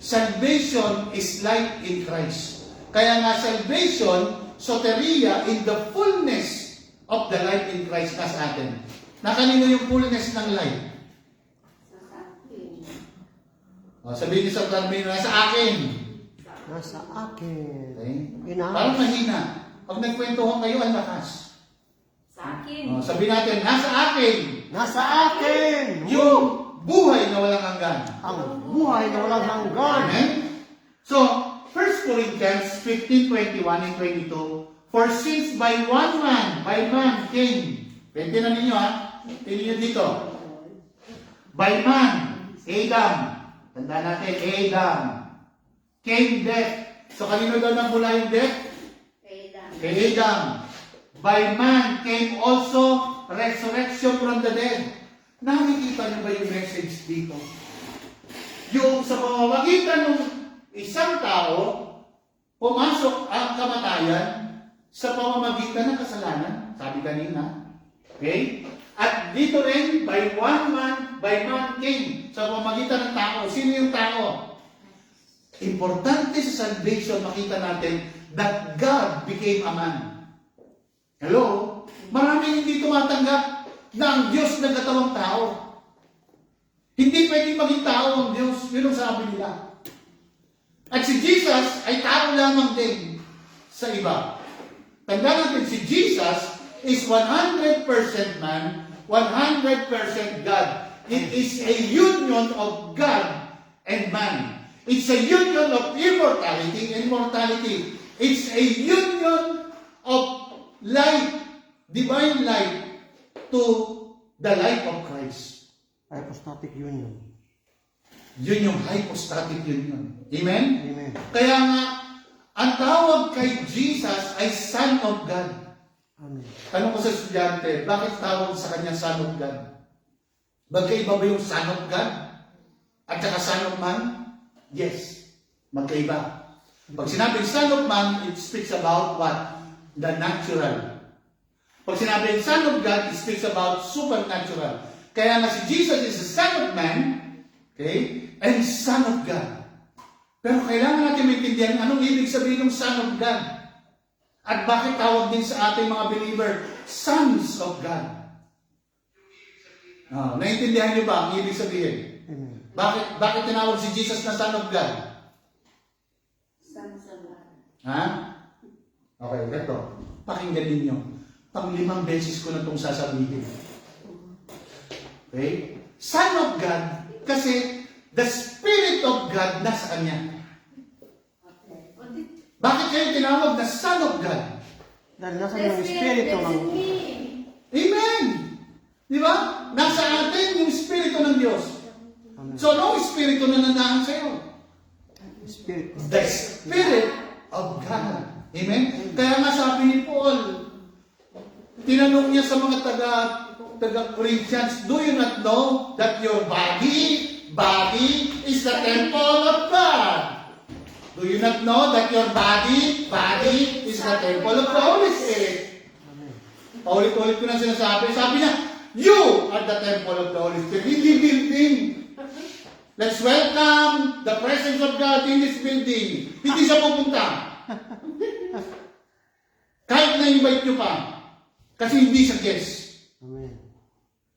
Salvation is life in Christ. Kaya nga salvation, soteria in the fullness of the life in Christ na sa atin. Na kanino yung fullness ng life? Sabihin niyo sa termino, nasa akin. Nasa akin. Okay? Parang mahina. Pag nagkwentuhan kayo, ang lakas. Sa akin. Sabihin natin, nasa akin. Nasa akin. Yung buhay na walang hanggan. Ang buhay na walang hanggan. Amen? So, 1 Corinthians 15:21 and 22, for since by one man, came. Pwede na ninyo Tingnan nyo dito. By man, Adam. Tandaan natin, Adam. Came death. So, kanino daw nagmula yung death? Kay Adam. By man came also resurrection from the dead. Nakikita niyo ba yung message dito? Yung sa pamamagitan ng isang tao, pumasok ang kamatayan sa pamamagitan ng kasalanan. Sabi kanina. Okay? At dito rin, by man came. Sa pamamagitan ng tao. Sino yung tao? Importante sa salvation, makita natin that God became a man. Hello? Maraming hindi tumatanggap na ang Diyos nagkatawang tao. Hindi pwedeng maging tao ang Diyos. Yun ang sabi nila. At si Jesus ay tao lamang din sa iba. Tandaan natin, si Jesus is 100% man, 100% God. It is a union of God and man. It's a union of immortality and mortality. It's a union of life, divine life, to the life of Christ. Hypostatic union. Yun yung hypostatic union. Amen? Amen. Kaya nga, ang tawag kay Jesus ay Son of God. Amen. Tanong ko sa estudyante, bakit tawag sa kanya Son of God? Magkaiba ba yung Son of God? At saka Son of Man? Yes. Magkaiba. Pag sinabing Son of Man, it speaks about what? The natural. Pag sinabing Son of God, it speaks about supernatural. Kaya nga si Jesus is the Son of Man, okay? And Son of God. Pero kailangan natin maintindihan anong ibig sabihin ng Son of God. At bakit tawag din sa ating mga believer, Sons of God. Naintindihan niyo ba ang ibig sabihin? Amen. Bakit tinawag si Jesus na Son of God? Ha? Okay, ito. Pakinggan ninyo. Pang-5 beses ko na itong sasabihin. Okay? Son of God, kasi the Spirit of God nasa Kanya. Bakit kayo tinawag na Son of God? Dahil nasa yung Espiritu ng... Amen! Di ba? Nasa atin yung Espiritu ng Diyos. Amen. So, anong Espiritu na nandahan sa'yo? Spirit. The Spirit of God. Amen? Kaya nga sabi ni Paul, tinanong niya sa mga taga-Corinthians, do you not know that your body is the temple of God? Do you not know that your body is the temple of the Holy Spirit? Paulit-ulit ko na sinasabi. Sabi niya, you are the temple of the Holy Spirit. Hindi building. Let's welcome the presence of God in this building. Hindi siya pupunta. Kahit na-invite nyo pa. Kasi hindi siya guest. Amen.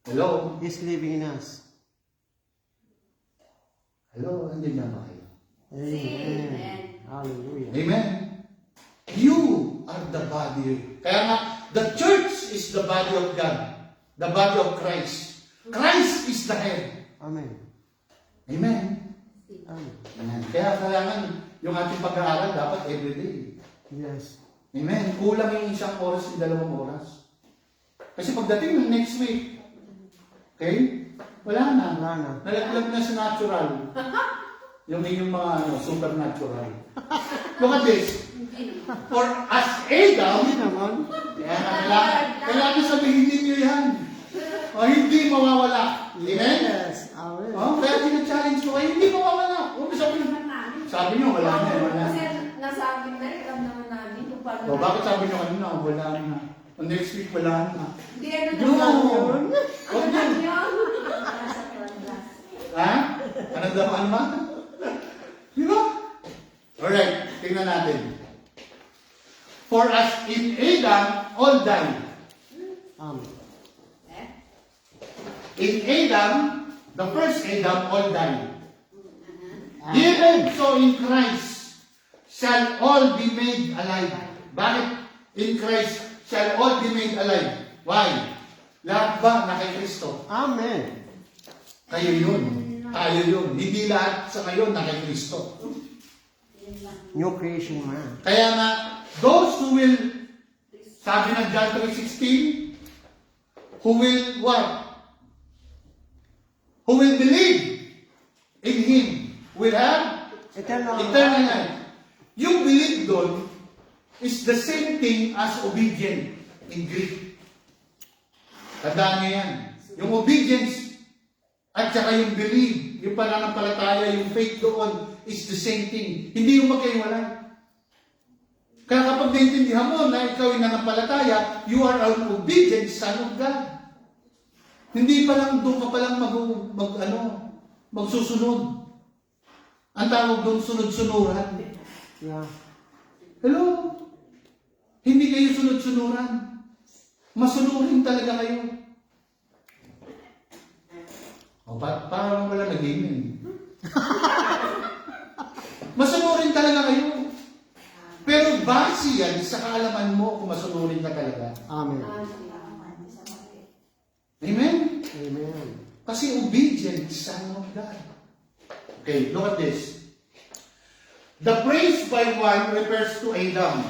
Hello? He's living in us. Hello? Andiyan na ba kayo? Amen. Hallelujah. Amen. You are the body. Kaya nga, the church is the body of God. The body of Christ. Christ is the head. Amen. Amen. Amen. Amen. Kaya kailangan yung ating pag-aaral dapat everyday. Yes. Amen. Kulang yung 1 oras, 2 oras. Kasi pagdating ng next week, okay? Wala na. Wala na. Nalaglag na sa natural. Yung inyong mga supernatural. Look at this. For as Adam, Hindi naman. kailangan sabihin niyo yan. O hindi mawawala. Amen? Yes. Amen. Oh, kaya tina-challenge ko kayo, hindi mawawala. Huwag sabi niyo, wala na, wala Kasi na. nasabi na rin, alam naman namin kung paano. O, bakit sabi niyo kanina, wala na. O, next week, wala na. Hindi, ano No! naman yun? Huwag Ano yun. yun? Nasa kwandas. Ha? Ano daw, ano ba? Di ba? Alright, tingnan natin. For as in Adam, all died. Amen. In Adam, the first Adam, all died. Even so in Christ shall all be made alive. Bakit? In Christ shall all be made alive. Why? Lahat ba na kay Kristo? Amen. Kayo yun. Tayo yun. Hindi lahat sa ngayon na kay Kristo. New creation man. Kaya nga, those who will, sabi ng John 3:16, who will what? Who will believe in Him will have Eternal. eternal life. Yung believe doon is the same thing as obedient in Greek. Tandaan niyo yan. Yung obedience at saka yung believe, yung pananampalataya, yung faith doon is the same thing. Hindi yung magkaiwalay. Kaya kapag naintindihan mo na ikaw ay nanampalataya, you are an obedient son of God. Hindi pa lang doon ka pa lang magsusunod. Ang tawag doon sunod-sunuran. Yeah. Hello? Hindi kayo sunod-sunuran. Masunurin talaga kayo. O, parang wala nag-amen. Masunurin talaga kayo. Pero base yan sa kaalaman mo kung masunurin ka talaga. Amen. Amen? Amen. Kasi obedient, son of God. Okay, look at this. The praise by one refers to Adam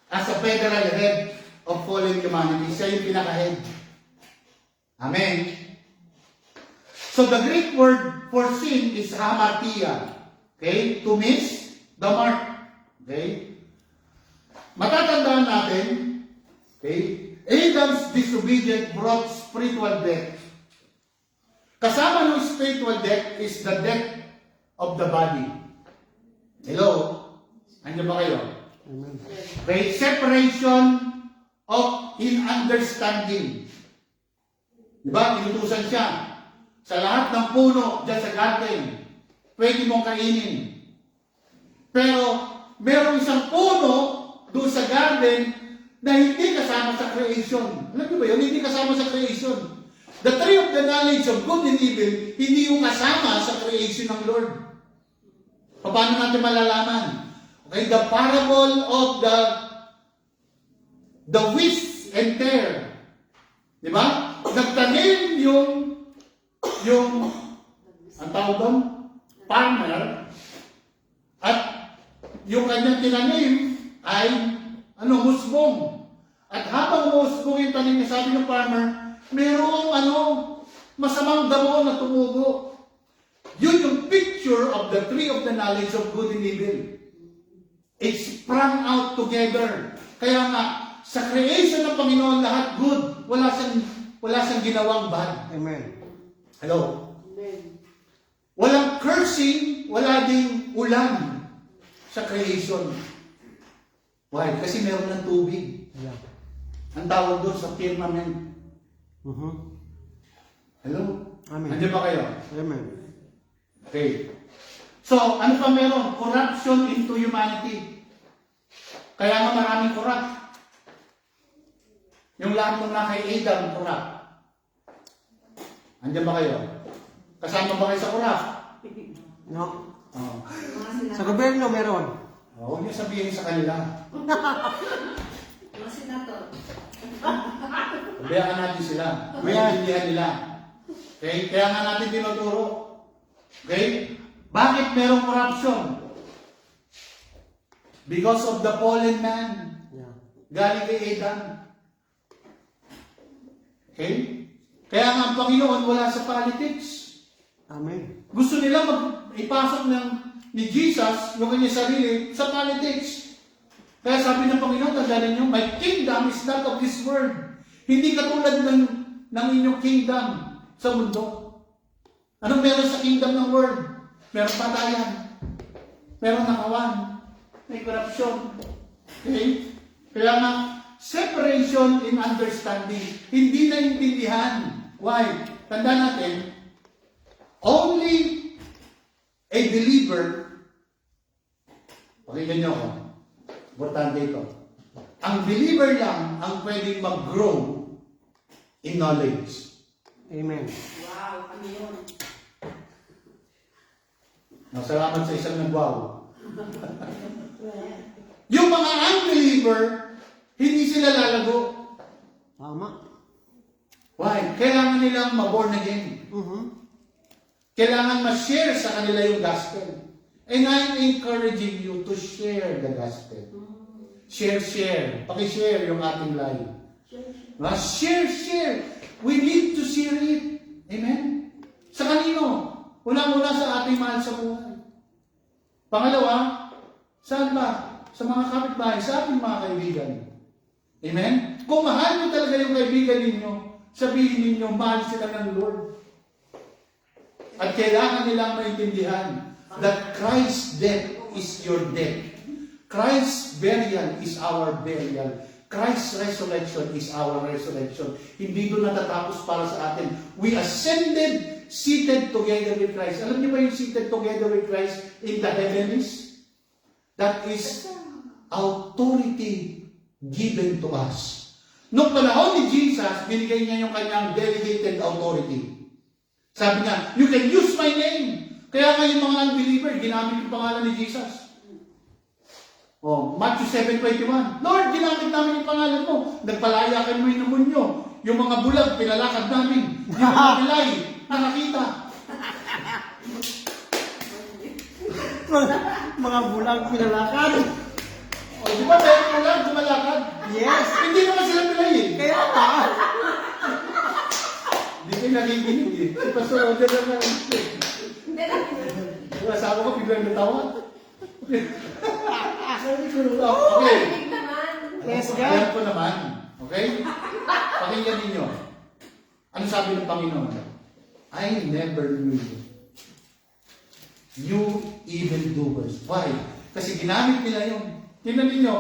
as a federal head of fallen humanity. Siya yung pinaka-head. Amen? So the Greek word for sin is hamartia. Okay? To miss the mark. Okay? Matatandaan natin, okay? Adam's disobedience brought spiritual death. Kasama ng spiritual death is the death of the body. Hello? Andiyan ba kayo? Amen. Okay, separation of in understanding. Diba? Inutusan siya. Sa lahat ng puno dyan sa garden, pwede mong kainin. Pero, merong isang puno doon sa garden na hindi kasama sa creation. Alam niyo ba yun? Hindi kasama sa creation. The tree of the knowledge of good and evil, hindi yung kasama sa creation ng Lord. Paano natin malalaman? Okay, the parable of the wheat and tare. Di ba? Nagtanim yung ang tawag doon? Farmer. At yung kanyang tinanim ay musbong. At habang musbong yung tanim niya, sabi ng farmer, merong masamang damo na tumubo. Yun yung picture of the tree of the knowledge of good and evil. It sprang out together. Kaya nga, sa creation ng Panginoon, lahat good. Wala siyang ginawang bad. Amen. Hello? Walang cursing, wala ding ulan sa creation. Why? Kasi meron ng tubig. Yeah. Ang tawag doon sa firmament. Mhm. Hello? Amen. Nandiyan ba kayo? Amen. Okay. So, ano pa meron? Corruption into humanity. Kaya nga maraming corrupt. Yung lahat ng na kay Adam, corrupt. Andiyan ba kayo? Kasama ba kayo sa corrupt? No. Oh. Sa gobyerno meron. Huwag niyo sabihin sa kanila. Mga senator. Bayaan natin sila. Maintindihan nila. Okay? Kaya nga natin tinuturo. Okay? Bakit merong corruption? Because of the fallen man. Yeah. Galing kay Adam. Okay? Kaya nga ang Panginoon wala sa politics. Amen. Gusto nila ipasok ni Jesus yung kanyang sarili sa politics. Kaya sabi ng Panginoon, tandaan niyo, my kingdom is not of this world. Hindi katulad ng inyong kingdom sa mundo. Anong meron sa kingdom ng world? Meron patayan. Meron nakawan. May corruption. Okay? Kaya nga, separation in understanding. Hindi na intindihan. Why? Tandaan natin, only a believer, pakinggan niyo ako, importante ito. Ang believer lang ang pwedeng mag-grow in knowledge. Amen. Wow, ano yun? Salamat sa isang nag-wow. Yung mga unbeliever, hindi sila lalago. Tama. Why? Kailangan nilang ma-born again. Mhm. Kailangan ma-share sa kanila yung gospel. And I'm encouraging you to share the gospel. Share. Paki-share yung ating life. Share. We need to share it. Amen? Sa kanino? Unang-una sa ating mahal sa buhay. Pangalawa, saan ba? Sa mga kapitbahay, sa ating mga kaibigan. Amen? Kung mahal niyo talaga yung kaibigan ninyo, sabihin ninyo, mahal sila ng Lord. At kailangan nilang maintindihan that Christ's death is your death. Christ's burial is our burial. Christ's resurrection is our resurrection. Hindi doon natatapos para sa atin. We ascended, seated together with Christ. Alam niyo ba yung seated together with Christ in the heavens? That is authority given to us. Noong panahon ni Jesus, binigay niya yung kanyang delegated authority. Sabi niya, you can use my name. Kaya nga yung mga unbeliever, ginamit yung pangalan ni Jesus. Matthew 7:21. Lord, ginamit namin yung pangalan mo. Nagpalaya kayo mo yung namunyo. Yung mga bulag, pinalakad namin. Yung mga pilay, nakakita. Mga bulag pinalakad. Di ba meron bulag, dumalakad? Yes. Hindi naman sila pilay eh. Kaya pa. Hindi kayo nakikinig eh. Si Pastor Roger lang lang. Hindi lang. Yung asawa ko, biglang natawa. Okay. Narinig naman. Yes, God. Alam ko naman. Okay? Pakinggan ninyo. Ano sabi ng Panginoon? I never knew you. You evildoers. Why? Kasi ginamit nila yun. Tingnan ninyo,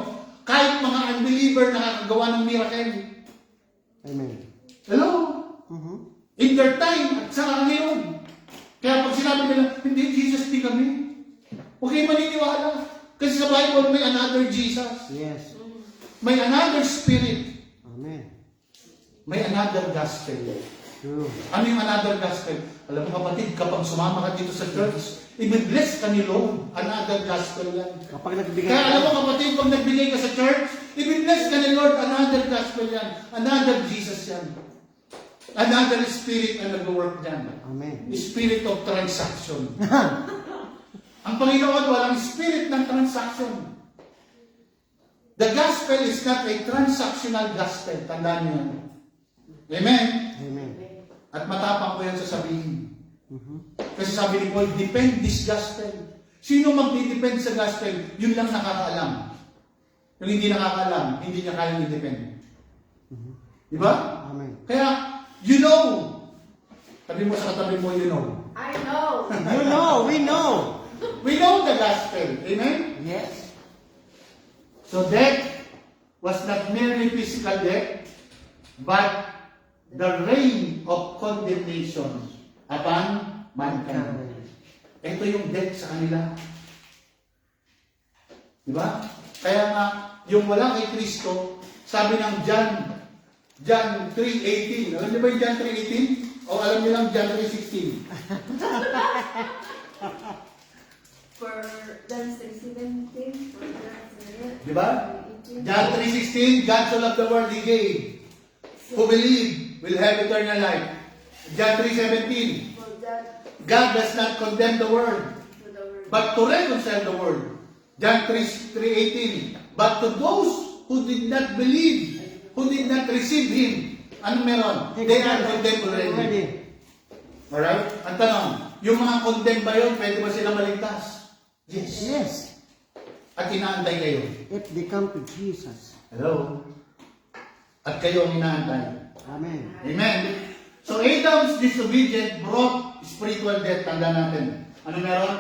kahit mga unbeliever nakakagawa ng miracle. Amen. Hello? Mhm. In their time, at saka ngayon. Kaya pag sinabi nila, hindi, Jesus, di kami. Huwag kayo maniniwala. Kasi sa Bible, may another Jesus. Yes. May another Spirit. Amen. May another gospel. True. Ano yung another gospel? Alam mo kapatid, kapag sumama ka dito sa church, i-bless ka ni Lord. Another gospel yan. Kapag nagbigay Kaya alam mo kapatid, pag nagbigay ka sa church, i-bless ka ni Lord. Another gospel yan. Another Jesus yan. Another Spirit na nag-work dyan. Amen. Spirit of transaction. Ang Panginoon, walang spirit ng transaction. The gospel is not a transactional gospel. Tandaan niyo yan. Amen? Amen. At matapang ko yan sasabihin. Mhm. Kasi sabi ni Paul, depend this gospel. Sino magdi-depend sa gospel? Yun lang nakakaalam. Yung hindi nakakaalam, hindi niya kayang i-depend. Di ba? Amen. Kaya, you know. Sabi mo sa katabi mo, you know. I know. You know, we know. We know the gospel. Amen? Yes. So death was not merely physical death, but the reign of condemnation upon mankind. Ito yung death sa kanila. Di ba? Kaya nga, yung wala kay Kristo, sabi ng John 3:18. Alam niyo ba yung John 3:18? O alam niyo lang John 3:16? For John 3:17. For Di ba? John 3:16, God so loved the world He gave. Who believe will have eternal life. John 3:17, For God God does not condemn the world, to the world. but to reconcile the world. John 3:18, but to those who did not believe, who did not receive Him, ano meron? They are condemned already. Alright? Ang tanong, yung mga condemned ba yun, pwede ba sila maligtas? Yes. Yes. At inaantay kayo. If they come to Jesus. Hello? At kayo ang inaantay. Amen. Amen. So Adam's disobedience brought spiritual death. Tanda natin. Ano meron?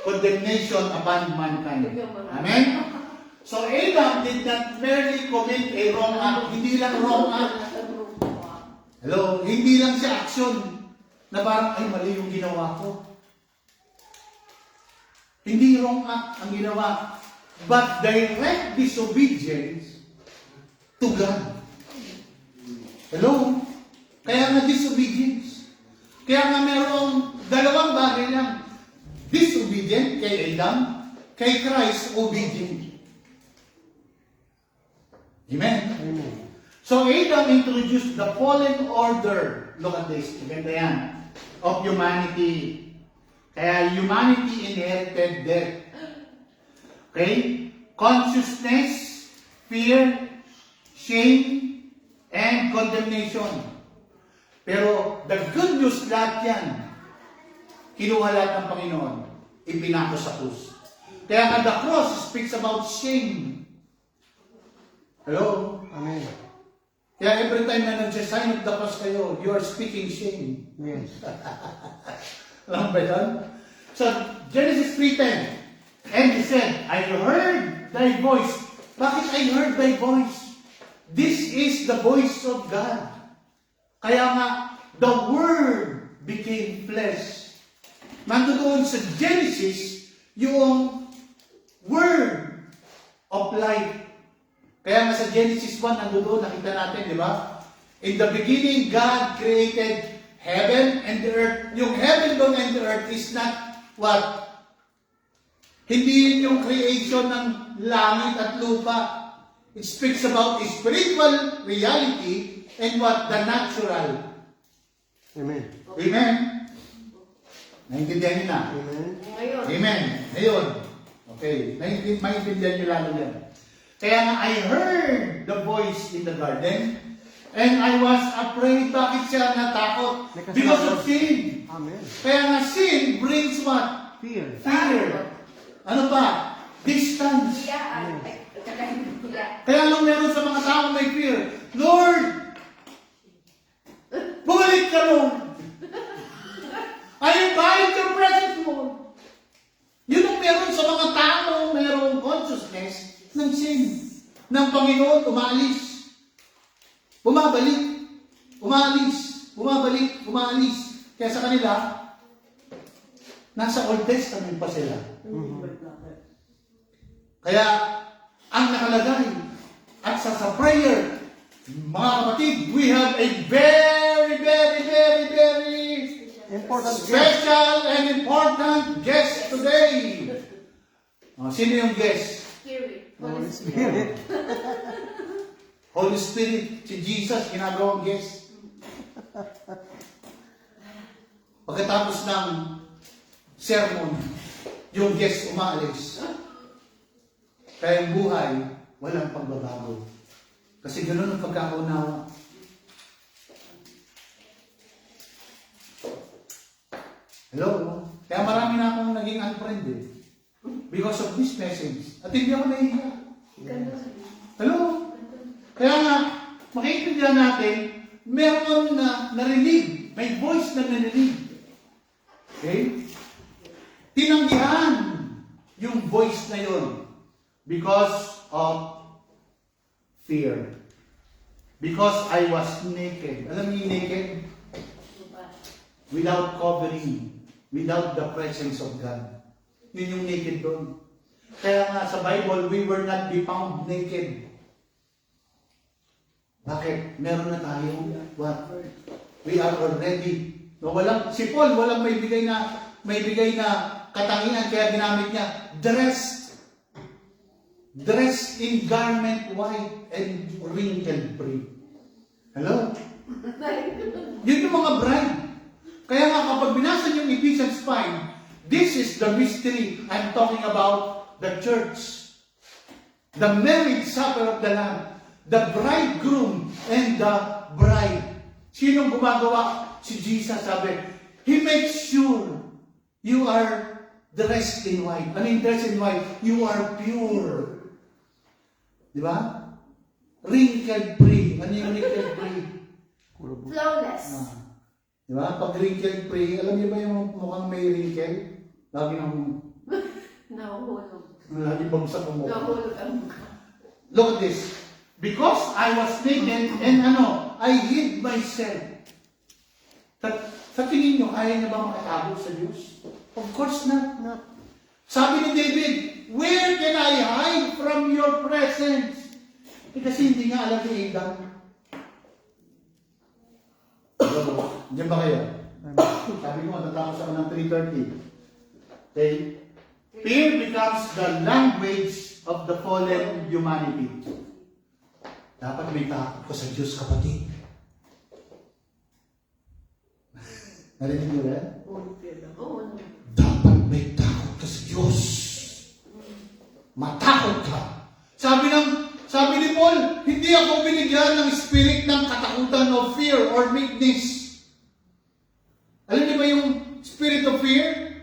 Condemnation upon mankind. Amen? So Adam did not merely commit a wrong act. Hindi lang wrong act. Hello? Hindi lang siya action na parang, ay mali yung ginawa ko. Hindi wrong act ang ginawa. But direct disobedience to God. Hello? Kaya nga disobedience. Kaya nga merong dalawang bagay lang. Disobedient kay Adam, kay Christ obedient. Amen? Amen. So Adam introduced the fallen order. Look at this. Maganda yan. Of humanity. Kaya humanity inherited death. Okay? Consciousness, fear, shame, and condemnation. Pero the good news, lahat yan, kinuha lahat ng Panginoon, ipinako sa krus. Kaya nga the cross speaks about shame. Hello? Amen. Kaya every time na nag-sign of the cross kayo, you are speaking shame. Yes. Alam ba yan? So, Genesis 3:10, and he said, I heard thy voice. Bakit I heard thy voice? This is the voice of God. Kaya nga, the Word became flesh. Nandoon sa Genesis, yung Word of life. Kaya nga sa Genesis 1, nandoon, nakita natin, di ba? In the beginning, God created heaven and the earth. Yung heaven doon and the earth is not what? Hindi yun yung creation ng langit at lupa. It speaks about a spiritual reality and what? The natural. Amen. Amen? Naintindihan niyo na? Amen. Ngayon. Amen. Ngayon. Okay. Maintindihan niyo lalo yan. Kaya nga, I heard the voice in the garden and I was afraid. Bakit siya natakot? Because of sin. Amen. Kaya nga, sin brings what? Fear. Fear. Ano pa? Distance. Hiyaan. Hiya. Kaya lang meron sa mga tao may fear. Lord! Bumalik ka, Lord! I invite your presence, Lord! Yun ang meron sa mga tao, merong consciousness ng sin. Ng Panginoon, umalis. Bumabalik. Umalis. Bumabalik. Umalis. Kaya sa kanila, nasa Old Testament pa sila. Kaya, ang nakalagay, at sa prayer, mga kapatid, we have a very, very, very, very Important guest. special and important guest today. Sino yung guest? Spirit. Holy Spirit. Holy Spirit, si Jesus, ginagawang guest. Pagkatapos ng sermon, yung guest umalis. Kaya ang buhay, walang pagbabago. Kasi ganoon ang pagkakaunawa. Hello? Kaya marami na akong naging unfriend eh. Because of this message. At hindi ako nahihiya. Hello? Kaya nga, makikita natin, meron na narinig. May voice na narinig. Okay? Tinanggihan yung voice na yon because of fear. Because I was naked. Alam niyo yung naked? Without covering, without the presence of God. Yun yung naked doon. Kaya nga sa Bible, we were not be found naked. Bakit? Meron na tayong what? We are already. No, si Paul, walang may bigay na katangian, kaya ginamit niya, dressed in garment white and wrinkled free. Hello? Yun yung mga bride. Kaya nga kapag binasa niyo yung Ephesians 5, this is the mystery I'm talking about the church. The marriage supper of the Lamb. The bridegroom and the bride. Sinong gumagawa? Si Jesus, sabi. He makes sure you are dressed in white. I mean, dressed in white. You are pure. Di ba? Wrinkled free. Ano yung wrinkled free? Flawless. Di ba? Pag wrinkled free, alam niyo ba yung mukhang may wrinkle? Lagi nang Nahuhulog. lagi bagsak ang mukha. Nahuhulog ang mukha. Look at this. Because I was naked and I hid myself. Sa tingin nyo, kaya niya ba makatago sa Diyos? Of course not. Sabi ni David, where can I hide from your presence? Kasi hindi nga alam ni Adam. Diyan ba kayo? Sabi ko, natatapos ako ng 3:30. Okay? Fear becomes the language of the fallen humanity. Dapat may takot ka sa Diyos, kapatid. Narinig niyo rin? Oo. Dapat may takot ka sa Diyos. Matakot ka. Sabi ni Paul, hindi ako binigyan ng spirit ng katakutan o fear or meekness. Alam niyo ba yung spirit of fear?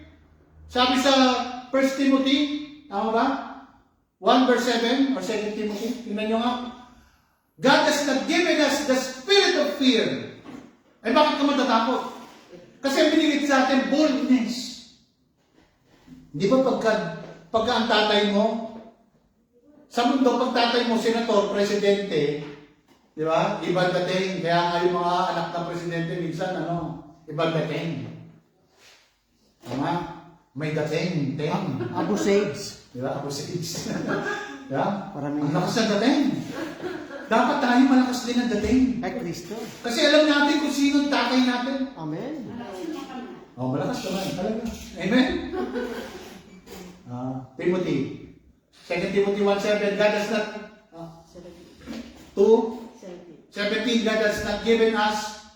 Sabi sa 1 Timothy, tama ba? 1 verse 7 or 2 Timothy, tingnan nyo nga. God has not given us the spirit of fear. Ay bakit ka matatakot? Kasi binigit sa atin boldness. Di ba pagka ang tatay mo, sa mundo pag tatay mo, senator, presidente, di ba? Ibang dating. Kaya nga yung mga anak ng presidente, minsan, ibang dating. Tama? May dating, Abu Sage. Di ba? Abu Sage. Di ba? Maraming- Ang lakas ng dating. Dapat tayo malakas din ang dating. Ay Kristo. Kasi alam natin kung sino ang tatay natin. Amen. Malakas naman. Talaga. Amen? Timothy. 2 Timothy 1:7, God has not... 2:17, God has not given us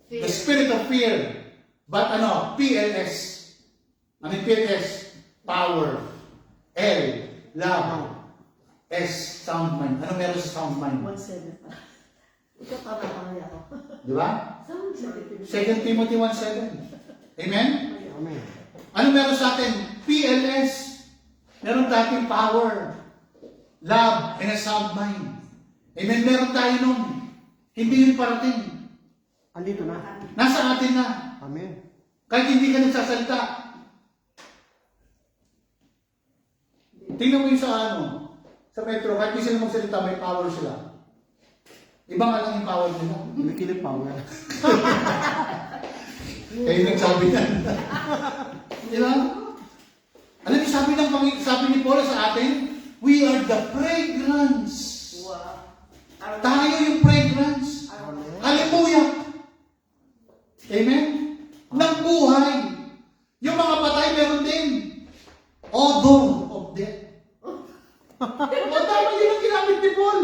the spirit of fear. But PLS. PLS, power. L, love. S, sound mind. Ano meron sa sound mind? 1:7 pa. Ito pa ba ako? Di ba? 2 Timothy 1:7. Amen? Amen. Ano meron sa atin? PLS. Meron tayong power, love, and a sound mind. Amen? Meron tayo nun. Hindi yun parating. Andito na. Nasa atin na. Amen. Kahit hindi ka nagsasalita. Tingnan mo yung sa metro, kahit hindi sila magsalita, may power sila. Iba nga lang yung power nila. Umikilig power. Kayo nagsabi yan. Di ba? Alam niyo, sabi ni Paul sa atin, we are the fragrance. Wow. Tayo yung fragrance. Hallelujah. Amen? Ng buhay. Yung mga patay meron din. Odor of death. O tama yun ang ginamit ni Paul.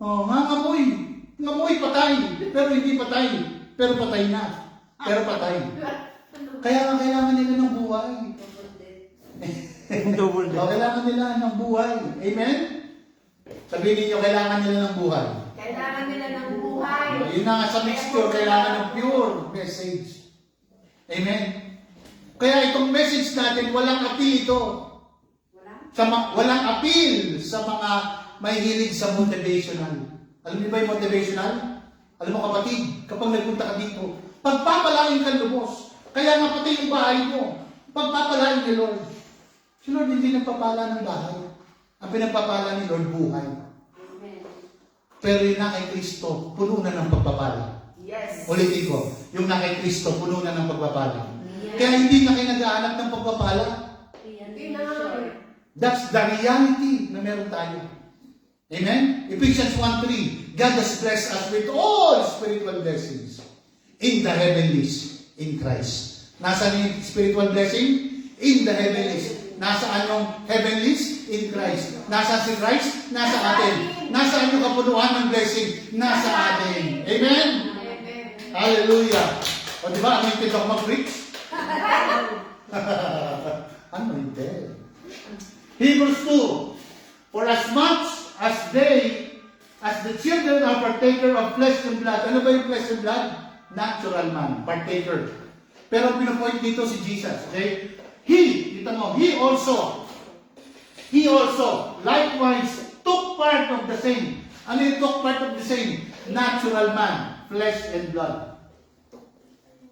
Ngamoy. Ngamoy patay. Pero hindi patay. Pero patay na. Pero patay. Kaya nga kailangan nila ng buhay. Double O, kailangan nila ng buhay. Amen? Sabihin ninyo, kailangan nila ng buhay. Kailangan nila ng buhay. Yun na nga sa mixture, kailangan ng pure message. Amen? Kaya itong message natin, walang appeal ito. Walang appeal sa mga may hilig sa motivational. Alam niyo ba yung motivational? Alam mo kapatid, kapag nagpunta ka dito, pagpapalain ka lubos. Kaya nga pati yung bahay mo, pagpapalain ni Lord. Si Lord hindi nagpapala ng bahay. Ang pinagpapala ni Lord, buhay. Pero yung na kay Kristo, puno na ng pagpapala. Yes. Ulitin ko, yung na kay Kristo, puno na ng pagpapala. Yes. Kaya hindi na kayo nag-aanap ng pagpapala. Hindi na. That's the reality na meron tayo. Amen? Ephesians 1:3, God has blessed us with all spiritual blessings in the heavenlies in Christ. Nasaan yung spiritual blessing? In the heavenlies. Nasaan yung heavenlies? In Christ. Nasaan si Christ? Nasa atin. Nasaan yung kapunuan ng blessing? Nasa atin. Amen? Amen. Hallelujah. O diba, anointed ako mag-preach? Anointed. Hebrews 2, for as much as the children are partaker of flesh and blood. Ano ba yung flesh and blood? Natural man, partaker. Pero pinapoint dito si Jesus, okay? He also, likewise, took part of the same. Ano yung took part of the same? Natural man, flesh and blood.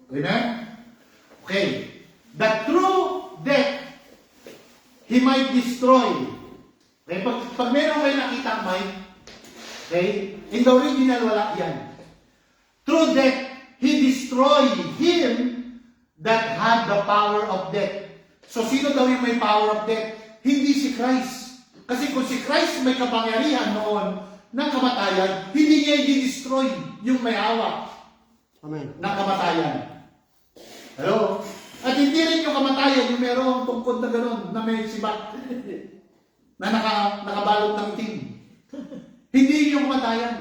Amen? Okay. That through death, he might destroy. Okay? Pag meron kayo nakita ang mic, okay? In the original, wala yan. Through death, he destroyed him that had the power of death. So, sino daw yung may power of death? Hindi si Christ. Kasi kung si Christ may kapangyarihan noon ng kamatayan, hindi niya i-destroy yung may hawak Amen. ng kamatayan. Hello? At hindi rin yung kamatayan, yung merong tungkod na gano'n, na may sibak, na nakabalot ng itim. Hindi yung kamatayan.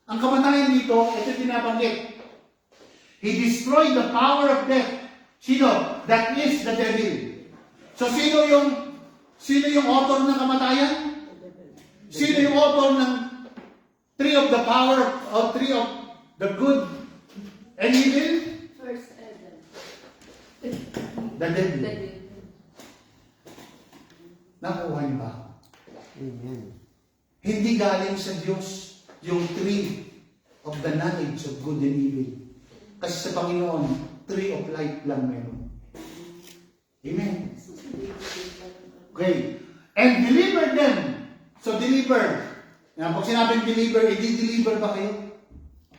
Ang kamatayan dito, ito tinabanggit. He destroyed the power of death. Sino? That is the devil. So sino yung author ng kamatayan? Sino yung author ng tree of the power of tree of the good and evil? First Adam. The devil. Nakuha niyo ba? Amen. Hindi galing sa Diyos yung tree of the knowledge of good and evil. Kasi sa Panginoon, tree of life lang meron. Amen. Okay. And deliver them. So deliver. Yan, pag sinabing deliver, i-deliver ba kayo?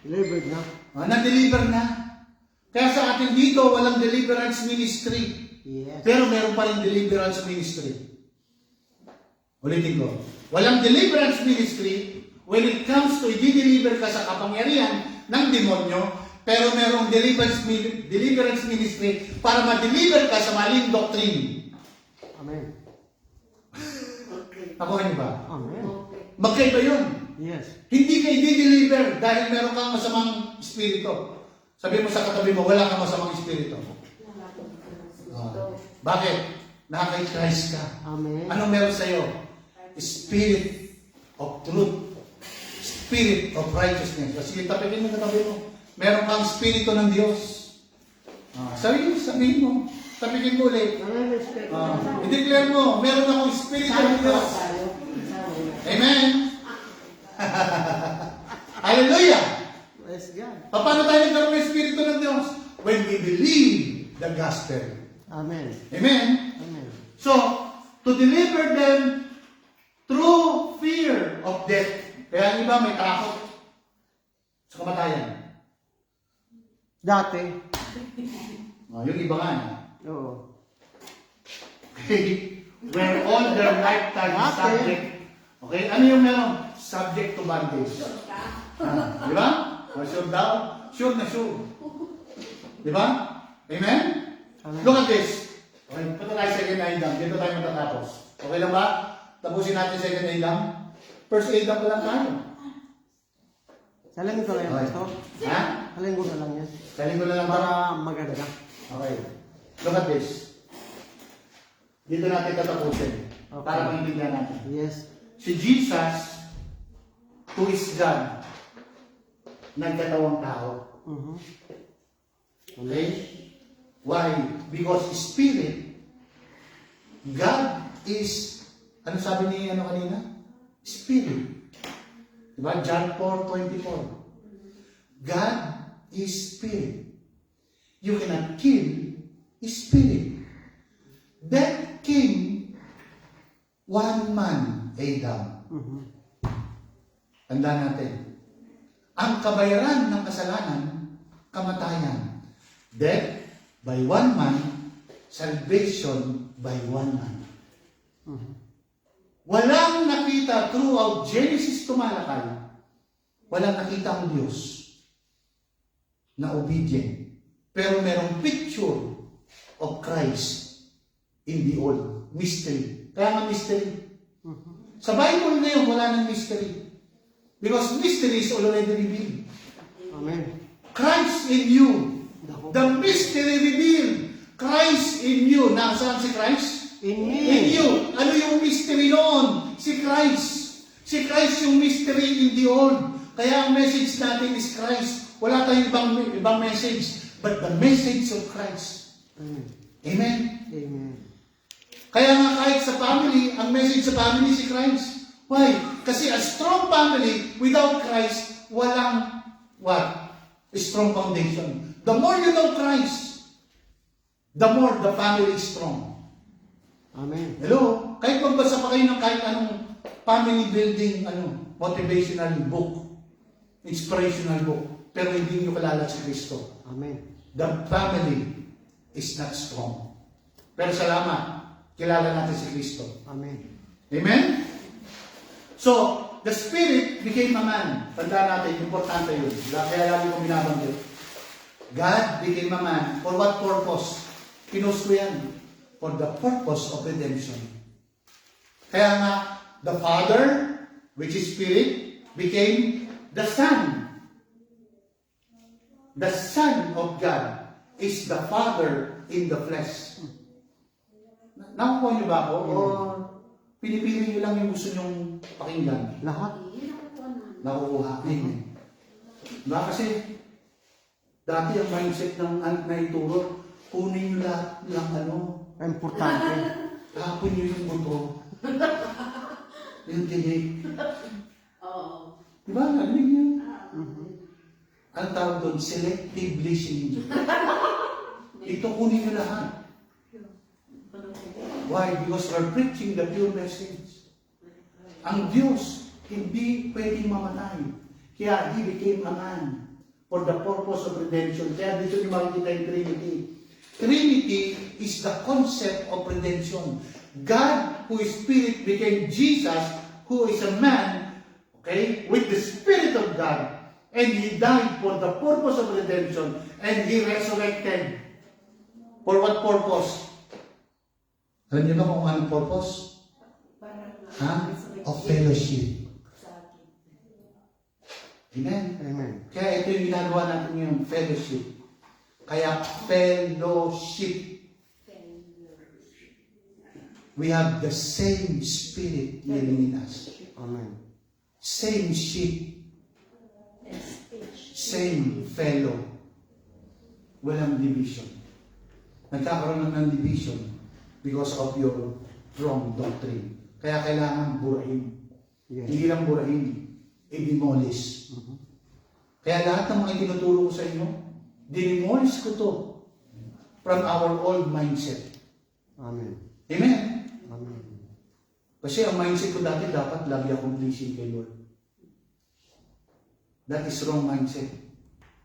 Delivered na. Na-deliver na. Kaya sa atin dito, walang deliverance ministry. Yes. Pero meron pa rin deliverance ministry. Ulitin ko. Walang deliverance ministry when it comes to i-deliver ka sa kapangyarihan ng demonyo, pero merong deliverance ministry para ma-deliver ka sa maling doctrine. Amen. Okay. Nakuha niyo ba? Amen. Okay. Magkaiba yun. Yes. Hindi ka i-deliver dahil meron kang masamang espiritu. Sabi mo sa katabi mo, wala kang masamang espiritu. Bakit? Nakakay Christ ka. Amen. Anong meron sa'yo? Spirit of truth. Spirit of righteousness. Kasi tapikin mo, katabi mo. Meron kang espiritu ng Diyos. Sabihin mo. Tapikin mo ulit. I-declare mo, meron akong espiritu ng Diyos. Amen. Hallelujah. Praise God. Paano tayo nagkaroon ng espiritu ng Diyos? When we believe the gospel. Amen. Amen. Amen. So, to deliver them through fear of death. Kaya ang iba may takot sa kamatayan. Dati. Yung iba nga. Oo. Okay? Where all their lifetime is subject. Okay? Ano yung meron? Subject to bondage. Di ba? Sure daw? Sure na sure. Di ba? Amen? Amen. Look at this. Okay, punta tayo sa second Adam. Dito tayo matatapos. Okay lang ba? Tapusin natin second Adam. First Adam pa lang tayo. Salangin ko lang yan, Okay. Pastor. Ha? Salangin ko na lang yan. Saling ko na lang ba? Para maganda. Okay. Look at this. Dito natin tatapusin. Okay. Para maintindihan natin. Yes. Si Jesus, who is God, nagkatawang tao. Okay? Why? Because Spirit, God is, ano sabi ni kanina? Spirit. Diba? John 4:24. God is Spirit. You cannot kill Spirit. Death came one man Adam. Mhm. Tandaan natin. Ang kabayaran ng kasalanan, kamatayan. Death by one man, salvation by one man. Mhm. Walang nakita throughout Genesis to Malakay. Walang nakita ang Diyos na obedient. Pero merong picture of Christ in the old. Mystery. Kaya nga mystery. Sa Bible ngayon, wala nang mystery. Because mystery is already revealed. Amen. Christ in you. The mystery revealed. Christ in you. Nasaan si Christ? In me. In you. Ano yung mystery noon? Si Christ. Si Christ yung mystery in the old. Kaya ang message natin is Christ. Wala tayong ibang message. But the message of Christ. Amen. Amen? Amen. Kaya nga kahit sa family, ang message sa family si Christ. Why? Kasi a strong family without Christ, walang what? A strong foundation. The more you know Christ, the more the family is strong. Amen. Hello? Kahit magbasa pa kayo ng kahit anong family building, motivational book, inspirational book, pero hindi nyo kalala si Kristo. Amen. The family is not strong. Pero salamat, kilala natin si Kristo. Amen. Amen? So, the Spirit became a man. Tandaan natin, importante yun. Kaya lagi ko binabanggit. God became a man. For what purpose? Pinost ko yan. For the purpose of redemption. Kaya nga, the Father, which is Spirit, became the Son. The Son of God is the Father in the flesh. Nakukuha niyo ba ako? O pinipili niyo lang yung gusto niyong pakinggan? Lahat. Nakukuha. Amen. Diba? Kasi, dati ang mindset ng naituro, kunin niyo lahat ng Importante. tapon niyo yung buto. Yung tinig. Oo. Diba? Narinig niyo? Ang tawag doon, selective listening. Ito kunin niyo lahat. Why? Because we're preaching the pure message. Ang Diyos, hindi pwedeng mamatay. Kaya He became a man for the purpose of redemption. Kaya dito niyo makikita yung Trinity. Trinity is the concept of redemption. God, who is Spirit, became Jesus, who is a man, okay, with the Spirit of God. And He died for the purpose of redemption. And He resurrected. For what purpose? Alam niyo ba kung anong purpose? Ha? Of fellowship. Amen? Amen. Kaya ito yung ginagawa natin ngayon, fellowship. Kaya fellowship. We have the same Spirit living in us. Amen. Same sheep. Same fellow. Walang division. Nagkakaroon ng division because of your wrong doctrine. Kaya kailangan burahin. Yes. Hindi lang burahin, i-demolish. Kaya lahat ng mga tinuturo ko sa inyo, dinimolish ko to from our old mindset. Amen. Amen? Amen. Kasi ang mindset ko dati, dapat lagi akong pleasing kay Lord. That is wrong mindset.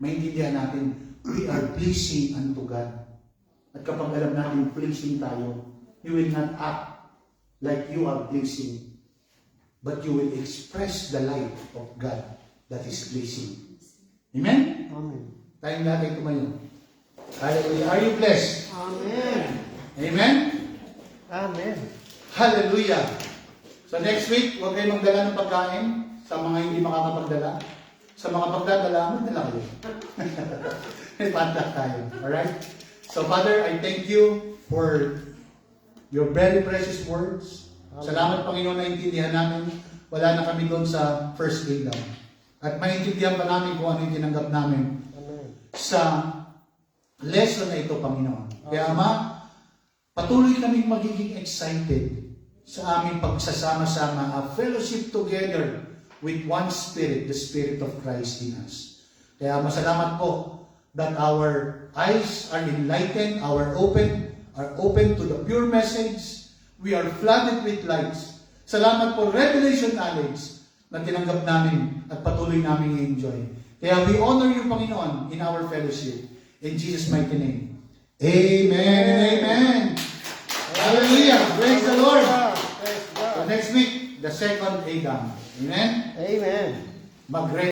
Maintindihan natin, we are pleasing unto God. At kapag alam natin pleasing tayo, you will not act like you are pleasing, but you will express the light of God that is pleasing. Amen? Amen. Tayong natin tumayo. Hallelujah. Are you blessed? Amen. Amen? Amen. Hallelujah. So next week, huwag kayong magdala ng pagkain sa mga hindi makakapagdala. Sa mga pagdadala, magdala kayo. May pantak tayo. Alright? So Father, I thank you for your very precious words. Salamat Panginoon na intindihan namin. Wala na kami doon sa first grade lang. At maintindihan pa namin kung ano yung tinanggap namin Amen. sa lesson na ito, Panginoon. Kaya Ama, patuloy kaming magiging excited sa aming pagsasama-sama, a fellowship together with one Spirit, the Spirit of Christ in us. Kaya masalamat po that our eyes are enlightened, are open to the pure message. We are flooded with lights Salamat for revelation knowledge na tinanggap namin at patuloy namin i-enjoy. Kaya we honor you, Panginoon, in our fellowship. In Jesus' mighty name. Amen and amen. Hallelujah. Praise the Lord. Praise God. So next week, the second Adam. Amen? Amen. Mag-ready.